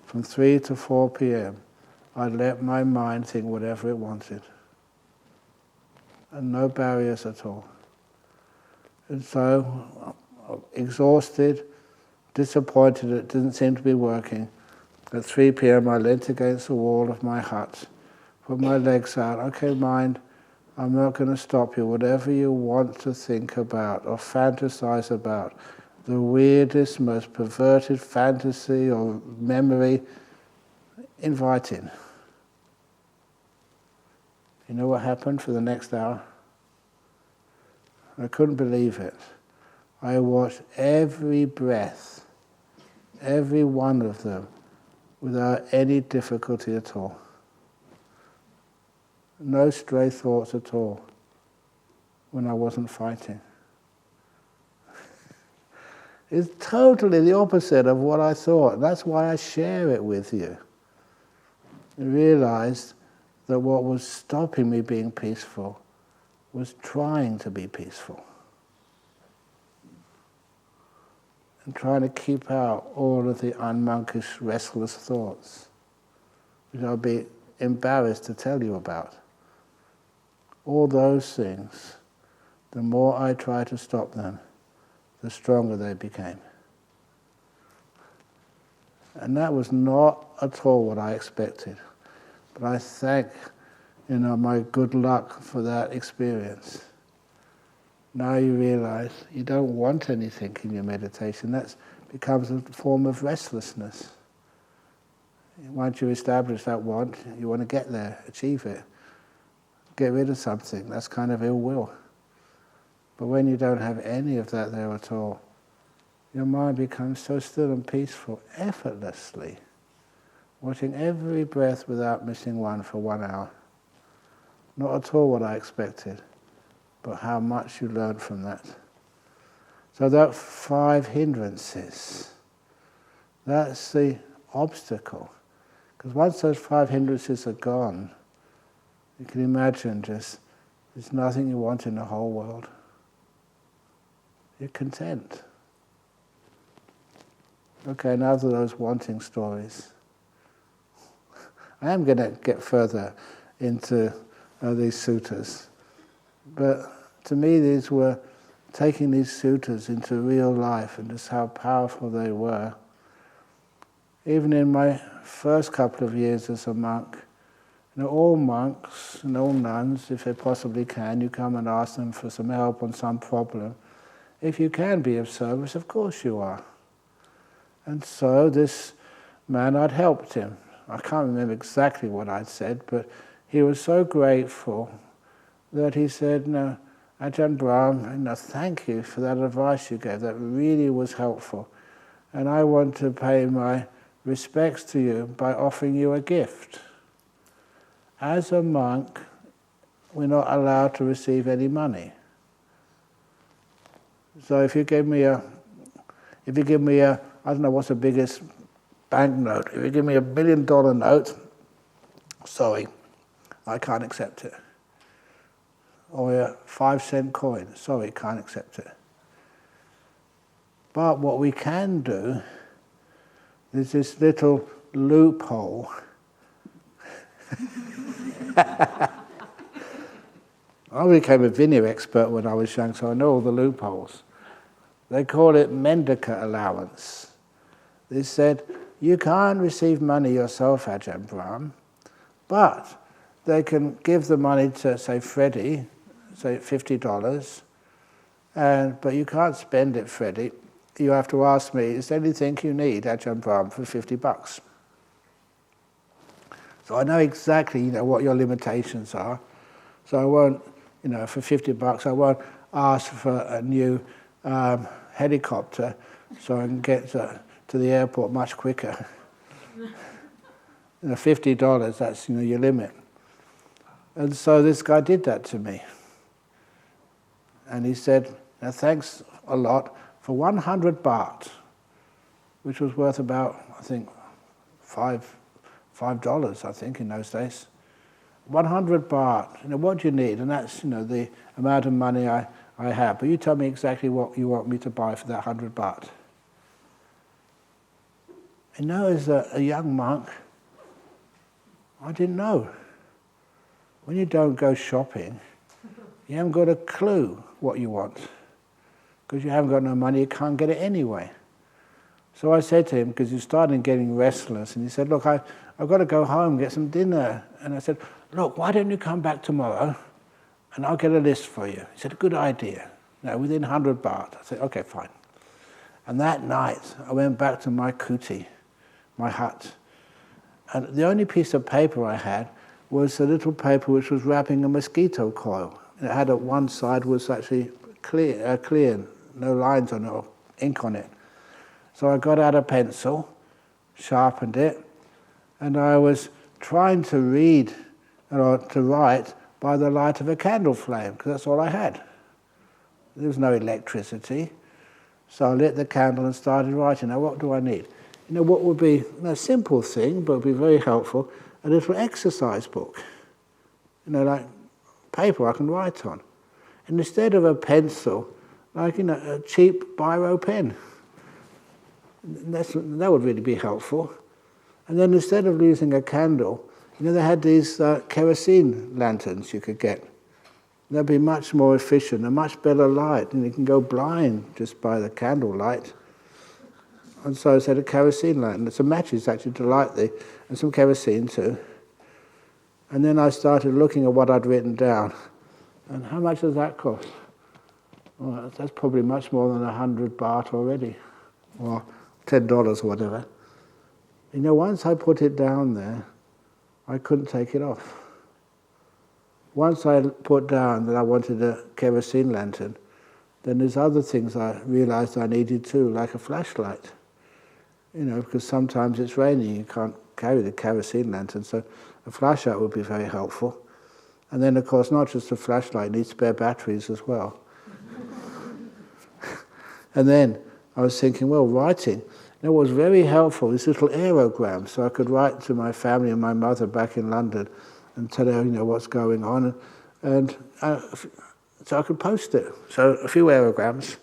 from 3 to 4 p.m., I let my mind think whatever it wanted. And no barriers at all. And so, exhausted, disappointed it didn't seem to be working, at 3 p.m. I leant against the wall of my hut, put my legs out. Okay, mind, I'm not going to stop you. Whatever you want to think about or fantasize about, the weirdest, most perverted fantasy or memory, invite in. You know what happened for the next hour? I couldn't believe it. I watched every breath, every one of them, without any difficulty at all. No stray thoughts at all when I wasn't fighting. It's totally the opposite of what I thought. That's why I share it with you. I realized that what was stopping me being peaceful was trying to be peaceful. And trying to keep out all of the unmonkish, restless thoughts, which I'll be embarrassed to tell you about. All those things, the more I tried to stop them, the stronger they became. And that was not at all what I expected. But I thank my good luck for that experience. Now you realize you don't want anything in your meditation. That becomes a form of restlessness. Once you establish that want, you want to get there, achieve it, get rid of something. That's kind of ill will. But when you don't have any of that there at all, your mind becomes so still and peaceful, effortlessly, watching every breath without missing one for 1 hour. Not at all what I expected, but how much you learn from that. So that 5 hindrances, that's the obstacle. Because once those 5 hindrances are gone, you can imagine just, there's nothing you want in the whole world. You're content. Okay, now to those wanting stories. I am going to get further into these suttas. But to me, these were taking these suttas into real life and just how powerful they were. Even in my first couple of years as a monk, all monks and all nuns, if they possibly can, you come and ask them for some help on some problem. If you can be of service, of course you are. And so this man, I'd helped him. I can't remember exactly what I'd said, but he was so grateful that he said, "No, Ajahn Brahm, thank you for that advice you gave. That really was helpful. And I want to pay my respects to you by offering you a gift. As a monk, we're not allowed to receive any money. So if you give me a, I don't know what's the biggest banknote. If you give me $1 million note, sorry, I can't accept it. Or a 5-cent coin, sorry, can't accept it. But what we can do, there's this little loophole. I became a vinaya expert when I was young, so I know all the loopholes. They call it mendicant allowance. They said, you can't receive money yourself, Ajahn Brahm, but they can give the money to, say, Freddie, say $50, but you can't spend it, Freddie. You have to ask me, is there anything you need, Ajahn Brahm, for $50? So I know exactly, what your limitations are. So I won't, for $50, I won't ask for a new helicopter so I can get to the airport much quicker. $50, that's your limit. And so this guy did that to me. And he said, now thanks a lot for 100 baht, which was worth about, I think, $5, I think, in those days. 100 baht, what do you need? And that's, the amount of money I have. But you tell me exactly what you want me to buy for that 100 baht. And as a young monk, I didn't know. When you don't go shopping, you haven't got a clue what you want. Because you haven't got no money, you can't get it anyway. So I said to him, because he started getting restless, and he said, look, I've got to go home and get some dinner. And I said, look, why don't you come back tomorrow and I'll get a list for you. He said, good idea. Within 100 baht. I said, okay, fine. And that night, I went back to my kuti, my hut. And the only piece of paper I had was a little paper which was wrapping a mosquito coil. It had at one side was actually clear, no lines on it or ink on it. So I got out a pencil, sharpened it, and I was trying to read or to write by the light of a candle flame, because that's all I had. There was no electricity. So I lit the candle and started writing. Now, what do I need? What would be a simple thing, but would be very helpful, a little exercise book. Like paper I can write on. And instead of a pencil, like, a cheap biro pen. That would really be helpful. And then instead of using a candle, they had these kerosene lanterns you could get. That'd be much more efficient, a much better light, and you can go blind just by the candle light. And so I said a kerosene lantern, some matches actually to light and some kerosene too. And then I started looking at what I'd written down. And how much does that cost? Well, that's probably much more than 100 baht already, or $10 or whatever. Once I put it down there, I couldn't take it off. Once I put down that I wanted a kerosene lantern, then there's other things I realized I needed too, like a flashlight. Because sometimes it's raining, you can't carry the kerosene lantern, so a flashlight would be very helpful. And then, of course, not just a flashlight, needs spare batteries as well. And then I was thinking, well, writing. What was very helpful is little aerograms, so I could write to my family and my mother back in London and tell her, what's going on, and so I could post it. So a few aerograms,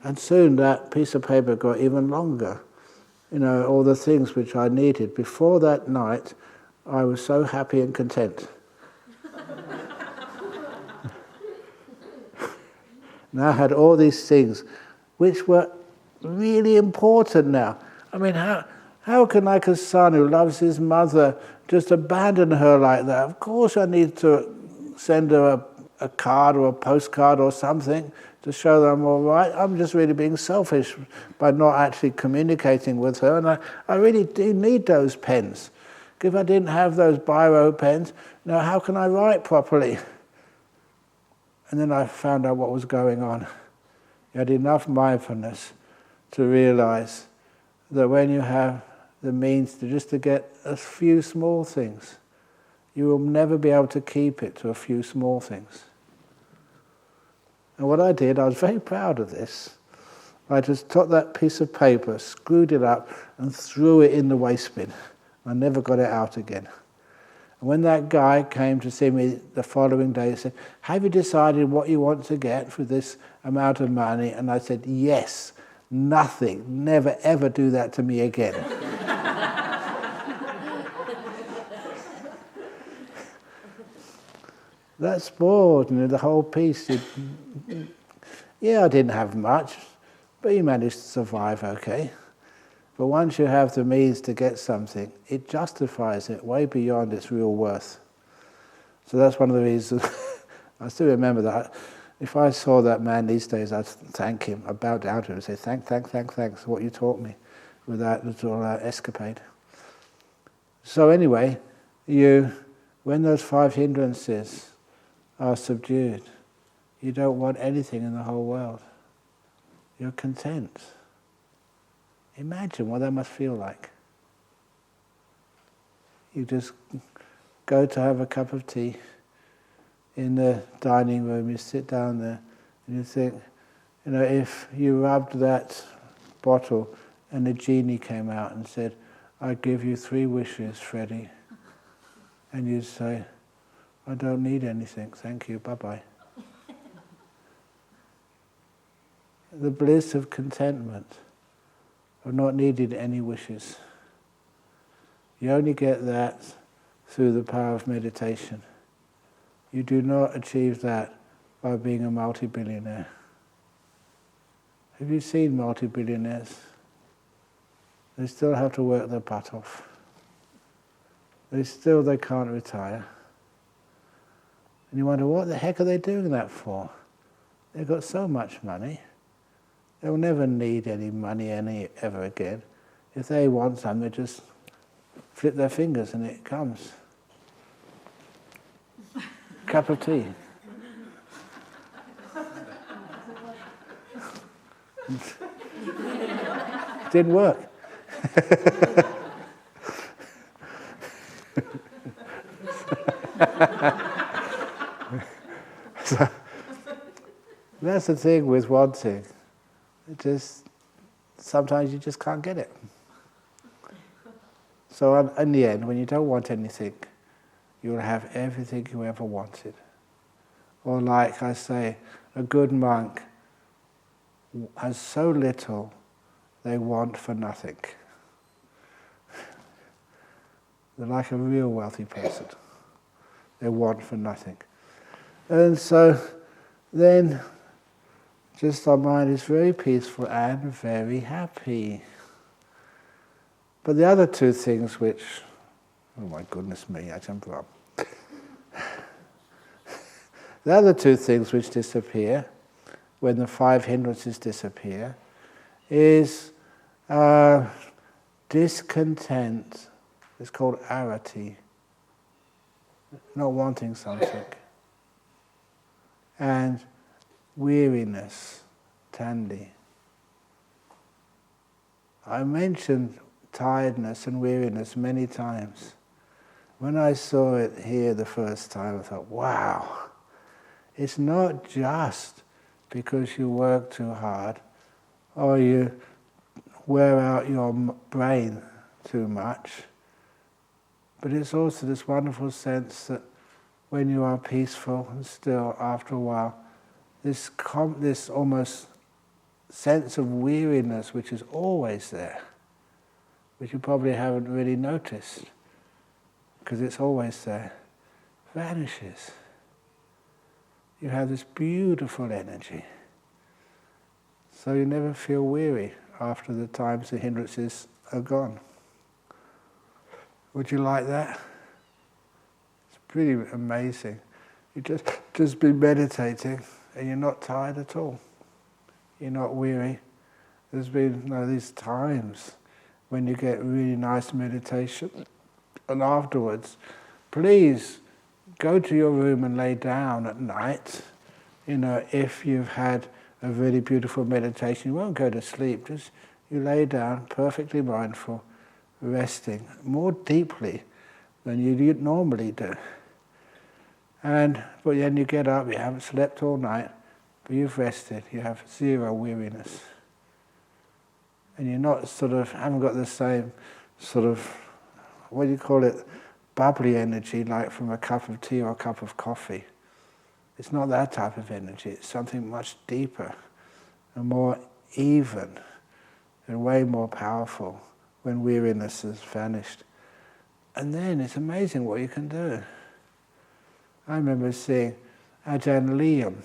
and soon that piece of paper got even longer. All the things which I needed. Before that night, I was so happy and content. Now I had all these things which were really important now. How can like a son who loves his mother just abandon her like that? Of course I need to send her a card or a postcard or something to show that I'm all right. I'm just really being selfish by not actually communicating with her, and I really do need those pens. If I didn't have those biro pens, how can I write properly? And then I found out what was going on. You had enough mindfulness to realize that when you have the means to get a few small things, you will never be able to keep it to a few small things. And what I did, I was very proud of this. I just took that piece of paper, screwed it up, and threw it in the waste bin. I never got it out again. And when that guy came to see me the following day, he said, "Have you decided what you want to get for this amount of money?" And I said, "Yes, nothing. Never ever do that to me again." That spoiled the whole piece. Yeah, I didn't have much, but you managed to survive okay. But once you have the means to get something, it justifies it way beyond its real worth. So that's one of the reasons. I still remember that. If I saw that man these days, I'd thank him. I'd bow down to him and say, thanks for what you taught me with that little escapade. So anyway, when those 5 hindrances are subdued, you don't want anything in the whole world. You're content. Imagine what that must feel like. You just go to have a cup of tea in the dining room, you sit down there and you think, if you rubbed that bottle and the genie came out and said, "I give you 3 wishes, Freddie," and you'd say, "I don't need anything, thank you, bye-bye." The bliss of contentment, of not needing any wishes. You only get that through the power of meditation. You do not achieve that by being a multi-billionaire. Have you seen multi-billionaires? They still have to work their butt off. They can't retire. And you wonder, what the heck are they doing that for? They've got so much money. They'll never need any money ever again. If they want something, they just flip their fingers and it comes. Cup of tea. Didn't work. So, that's the thing with wanting. Sometimes you just can't get it. So in the end, when you don't want anything, you'll have everything you ever wanted. Or like I say, a good monk has so little they want for nothing. They're like a real wealthy person. They want for nothing. And so then just our mind is very peaceful and very happy. But the other two things which, oh my goodness me, Ajahn Brahm. The other two things which disappear, when the 5 hindrances disappear, is discontent. It's called arati, not wanting something, and weariness, tandi. I mentioned tiredness and weariness many times. When I saw it here the first time, I thought, wow, it's not just because you work too hard or you wear out your brain too much, but it's also this wonderful sense that when you are peaceful and still, after a while, this almost sense of weariness which is always there, which you probably haven't really noticed, because it's always there, vanishes. You have this beautiful energy. So you never feel weary after the times the hindrances are gone. Would you like that? It's pretty amazing. You just be meditating and you're not tired at all. You're not weary. There's been these times when you get really nice meditation, and afterwards, please go to your room and lay down at night. If you've had a really beautiful meditation, you won't go to sleep. Just you lay down, perfectly mindful, resting more deeply than you normally do. But then you get up, you haven't slept all night, but you've rested, you have zero weariness. And you're not haven't got the same what do you call it, bubbly energy like from a cup of tea or a cup of coffee. It's not that type of energy, it's something much deeper and more even and way more powerful when weariness has vanished. And then it's amazing what you can do. I remember seeing Ajahn Liam.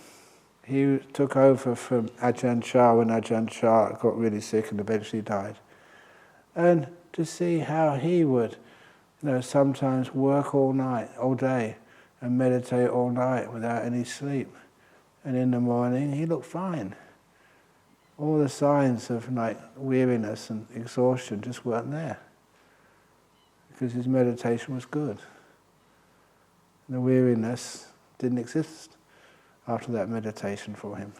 He took over from Ajahn Chah when Ajahn Chah got really sick and eventually died. And to see how he would, sometimes work all night, all day, and meditate all night without any sleep. And in the morning, he looked fine. All the signs of weariness and exhaustion just weren't there, because his meditation was good. And the weariness didn't exist after that meditation for him.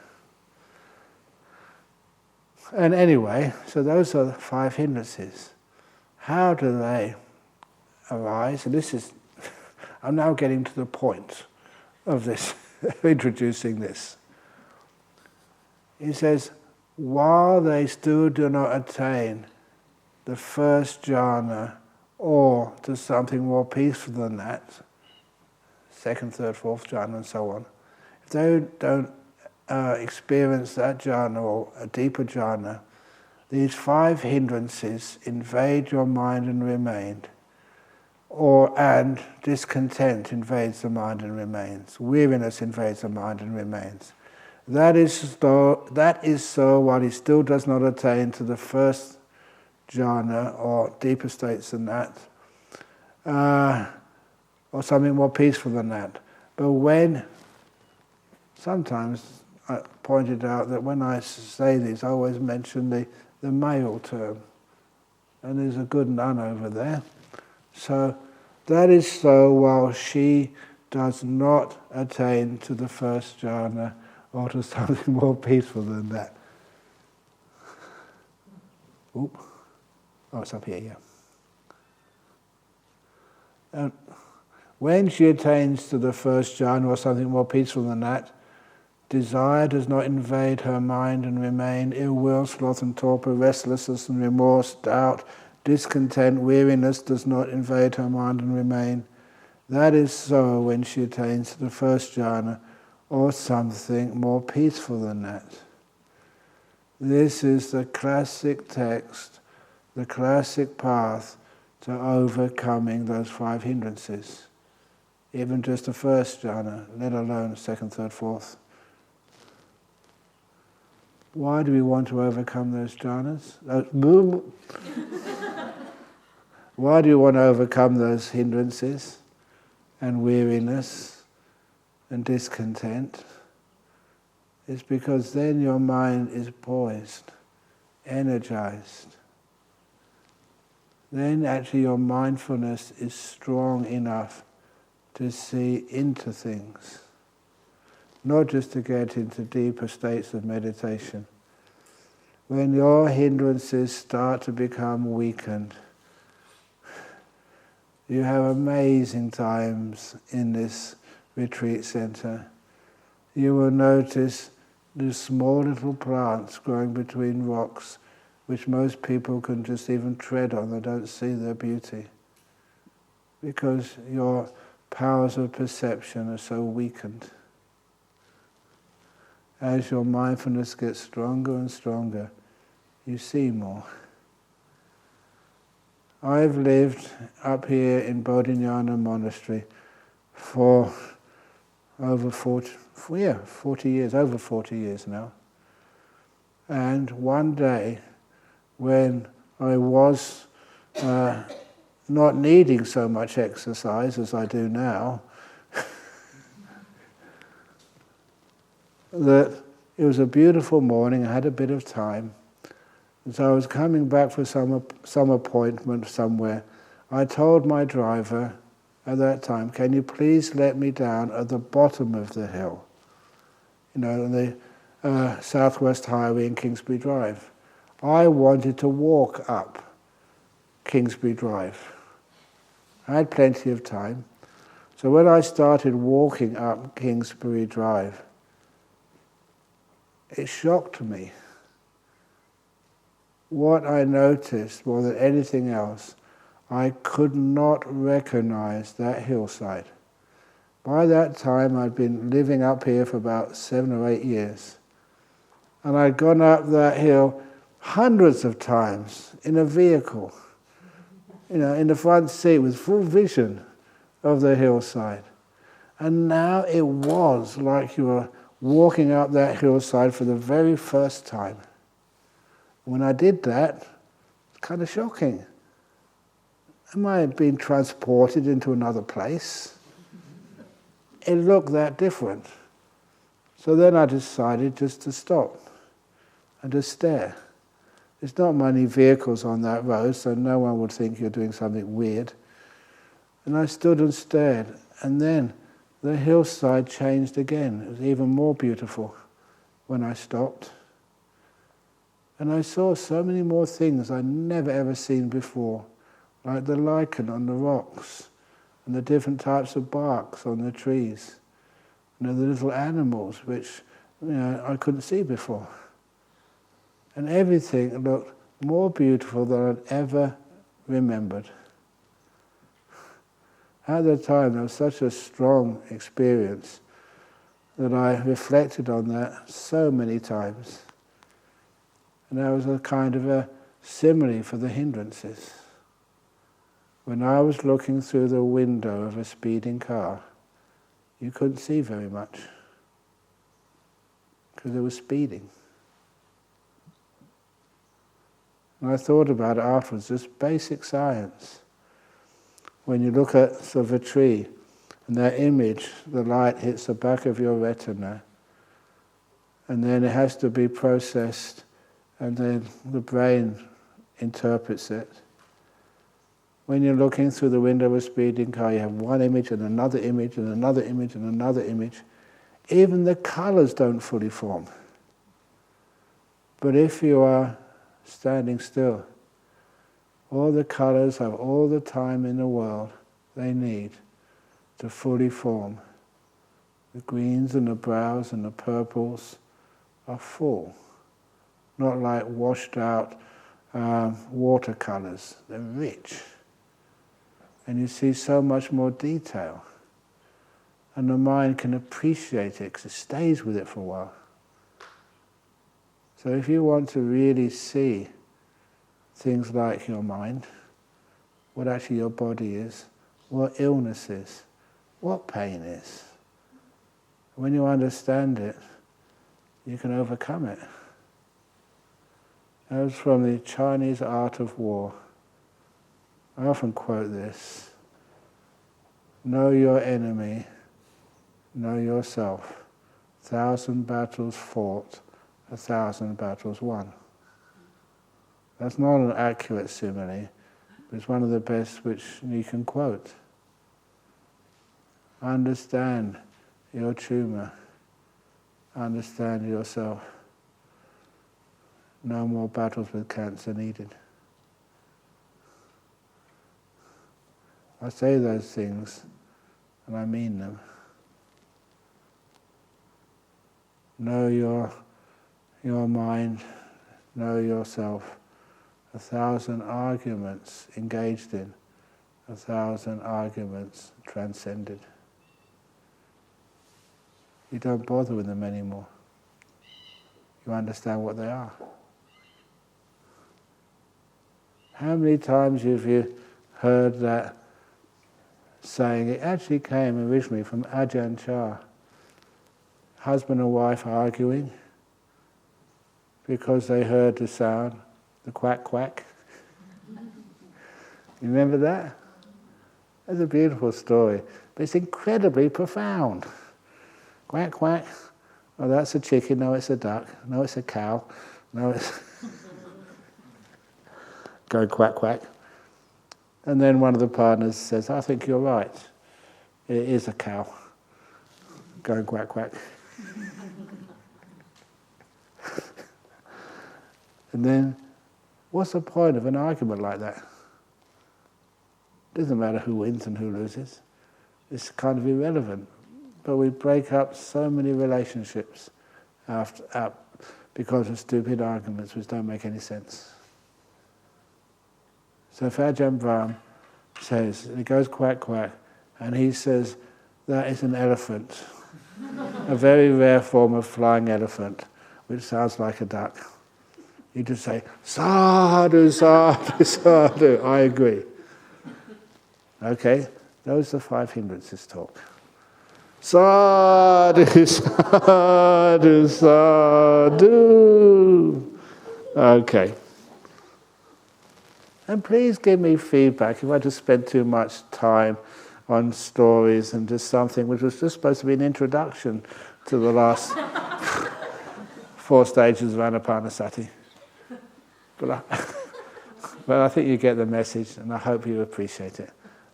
And anyway, so those are the 5 hindrances. How do they arise? And this is, I'm now getting to the point of this, introducing this. He says, while they still do not attain the first jhana or to something more peaceful than that, 2nd, 3rd, 4th jhana and so on, if they don't experience that jhana or a deeper jhana, these 5 hindrances invade your mind and remain, and discontent invades the mind and remains, weariness invades the mind and remains. That is so while he still does not attain to the first jhana or deeper states than that, or something more peaceful than that. But when sometimes I pointed out that when I say these, I always mention the male term. And there's a good nun over there. So that is so while she does not attain to the first jhana or to something more peaceful than that. Oop. Oh, it's up here, yeah. And when she attains to the first jhana or something more peaceful than that, desire does not invade her mind and remain. Ill will, sloth and torpor, restlessness and remorse, doubt, discontent, weariness does not invade her mind and remain. That is so when she attains to the first jhana or something more peaceful than that. This is the classic text, the classic path to overcoming those 5 hindrances. Even just the first jhana, let alone second, third, fourth. Why do we want to overcome those jhanas? Why do you want to overcome those hindrances and weariness and discontent? It's because then your mind is poised, energized. Then actually your mindfulness is strong enough to see into things, not just to get into deeper states of meditation. When your hindrances start to become weakened, you have amazing times in this retreat center. You will notice these small little plants growing between rocks, which most people can just even tread on. They don't see their beauty, because your powers of perception are so weakened. As your mindfulness gets stronger and stronger, you see more. I've lived up here in Bodhinyana Monastery for over 40 years, over 40 years now. And one day, when I was not needing so much exercise as I do now, that it was a beautiful morning, I had a bit of time, and so I was coming back for some appointment somewhere. I told my driver at that time, can you please let me down at the bottom of the hill, the Southwest Highway in Kingsbury Drive. I wanted to walk up Kingsbury Drive. I had plenty of time. So when I started walking up Kingsbury Drive, it shocked me. What I noticed more than anything else, I could not recognize that hillside. By that time, I'd been living up here for about 7 or 8 years. And I'd gone up that hill hundreds of times in a vehicle, in the front seat with full vision of the hillside. And now it was like you were walking up that hillside for the very first time. When I did that, it's kind of shocking. Am I being transported into another place? It looked that different. So then I decided just to stop and to stare. There's not many vehicles on that road, so no one would think you're doing something weird. And I stood and stared, and then the hillside changed again. It was even more beautiful when I stopped. And I saw so many more things I'd never ever seen before, like the lichen on the rocks, and the different types of barks on the trees, the little animals which I couldn't see before. And everything looked more beautiful than I'd ever remembered. At the time, there was such a strong experience that I reflected on that so many times. And that was a kind of a simile for the hindrances. When I was looking through the window of a speeding car, you couldn't see very much because it was speeding. And I thought about it afterwards, just basic science. When you look at sort of a tree and that image, the light hits the back of your retina, and then it has to be processed, and then the brain interprets it. When you're looking through the window of a speeding car, you have one image and another image and another image and another image. Even the colours don't fully form. But if you are standing still, all the colours have all the time in the world they need to fully form. The greens and the browns and the purples are full, not like washed out watercolours. They're rich. And you see so much more detail. And the mind can appreciate it because it stays with it for a while. So if you want to really see things like your mind, what actually your body is, what illness is, what pain is, when you understand it, you can overcome it. That was from the Chinese Art of War. I often quote this: know your enemy, know yourself. 1,000 battles fought, 1,000 battles won. That's not an accurate simile, but it's one of the best which you can quote. Understand your tumour. Understand yourself. No more battles with cancer needed. I say those things, and I mean them. Know your mind, know yourself. 1,000 arguments engaged in, 1,000 arguments transcended. You don't bother with them anymore. You understand what they are. How many times have you heard that saying? It actually came originally from Ajahn. Husband and wife arguing because they heard the sound, the quack quack. You remember that? That's a beautiful story, but it's incredibly profound. Quack quack. Oh, that's a chicken. No, it's a duck. No, it's a cow. No, it's go quack quack. And then one of the partners says, I think you're right. It is a cow. Going quack quack. And then, what's the point of an argument like that? It doesn't matter who wins and who loses. It's kind of irrelevant. But we break up so many relationships because of stupid arguments which don't make any sense. So if Ajahn Brahm says, it goes quack quack, and he says, that is an elephant, a very rare form of flying elephant, which sounds like a duck. You just say, sadhu, sadhu, sadhu. I agree. Okay, those are 5 hindrances talk. Sadhu, sadhu, sadhu. Okay. And please give me feedback if I just spent too much time on stories and just something which was just supposed to be an introduction to the last 4 stages of Anapanasati. But I think you get the message, and I hope you appreciate it.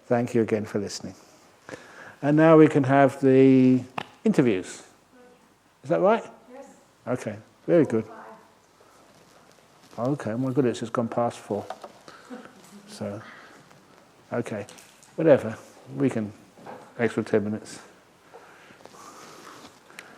Thank you again for listening. And now we can have the interviews. Is that right? Yes. Okay, very good. Okay, my goodness, it's gone past 4. So, okay, whatever. We can, extra 10 minutes.